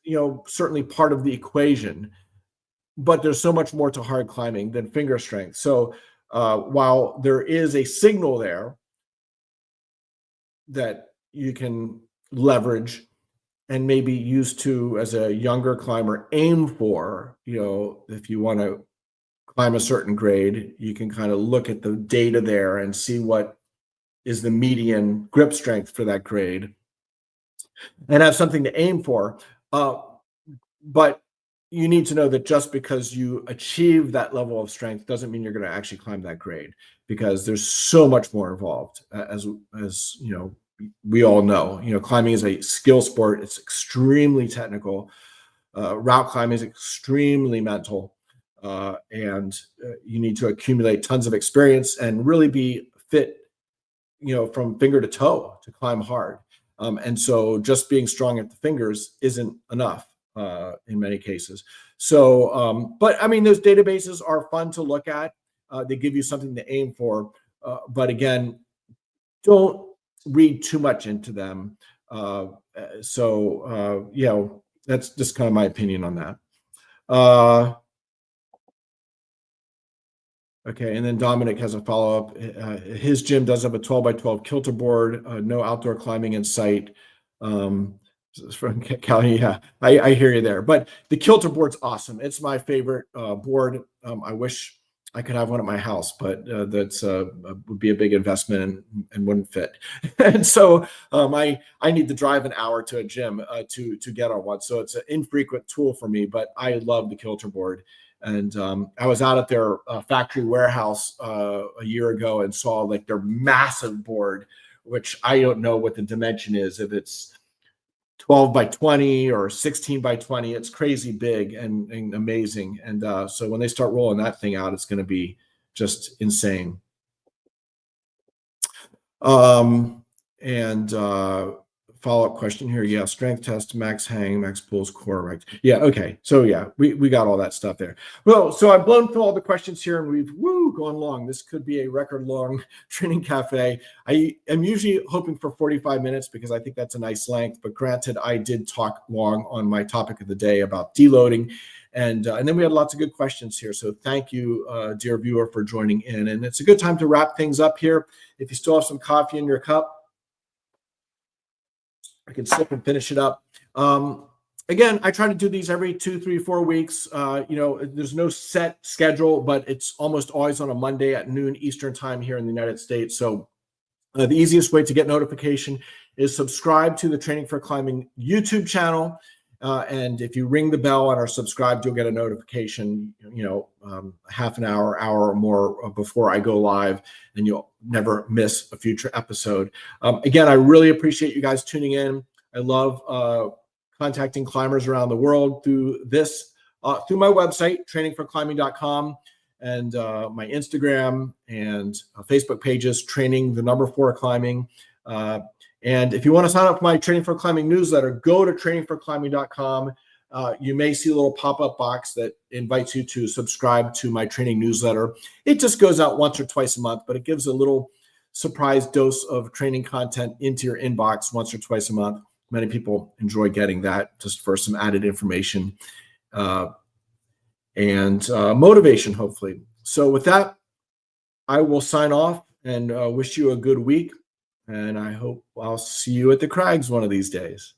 certainly part of the equation, but there's so much more to hard climbing than finger strength. So while there is a signal there that you can leverage and maybe use to, as a younger climber, aim for, if you want to climb a certain grade, you can kind of look at the data there and see what is the median grip strength for that grade and have something to aim for. But you need to know that just because you achieve that level of strength doesn't mean you're going to actually climb that grade, because there's so much more involved. As we all know, climbing is a skill sport. It's extremely technical. Route climbing is extremely mental. And you need to accumulate tons of experience and really be fit, from finger to toe to climb hard. And so just being strong at the fingers isn't enough in many cases. So, but I mean, those databases are fun to look at. They give you something to aim for. But again, don't read too much into them. That's just kind of my opinion on that. Okay, and then Dominic has a follow-up. His gym does have a 12x12 kilter board, no outdoor climbing in sight. From Callie, yeah, I hear you there. But the kilter board's awesome. It's my favorite board. I wish I could have one at my house, but that's would be a big investment and wouldn't fit. And so I need to drive an hour to a gym to get on one. So it's an infrequent tool for me, but I love the kilter board. And I was out at their factory warehouse a year ago and saw like their massive board, which I don't know what the dimension is, if it's 12x20 or 16x20. It's crazy big and amazing. And so when they start rolling that thing out, it's going to be just insane. Follow-up question here. Yeah, strength test, max hang, max pulls, core, right? Yeah, okay. So yeah, we got all that stuff there. Well, so I've blown through all the questions here, and we've gone long. This could be a record long training cafe. I am usually hoping for 45 minutes because I think that's a nice length, but granted, I did talk long on my topic of the day about deloading. And then we had lots of good questions here. So thank you, dear viewer, for joining in. And it's a good time to wrap things up here. If you still have some coffee in your cup, I can sip and finish it up. Again, I try to do these every 2, 3, 4 weeks. There's no set schedule, but it's almost always on a Monday at noon Eastern time here in the United States. So the easiest way to get notification is subscribe to the Training for Climbing YouTube channel. And if you ring the bell and are subscribed, you'll get a notification, half an hour or more before I go live, and you'll never miss a future episode. Again, I really appreciate you guys tuning in. I love contacting climbers around the world through through my website, trainingforclimbing.com, and my Instagram and Facebook pages, training4climbing. And if you want to sign up for my Training for Climbing newsletter, go to trainingforclimbing.com. You may see a little pop-up box that invites you to subscribe to my training newsletter. It just goes out once or twice a month, but it gives a little surprise dose of training content into your inbox once or twice a month. Many people enjoy getting that just for some added information and motivation, hopefully. So with that, I will sign off and wish you a good week. And I hope I'll see you at the Crags one of these days.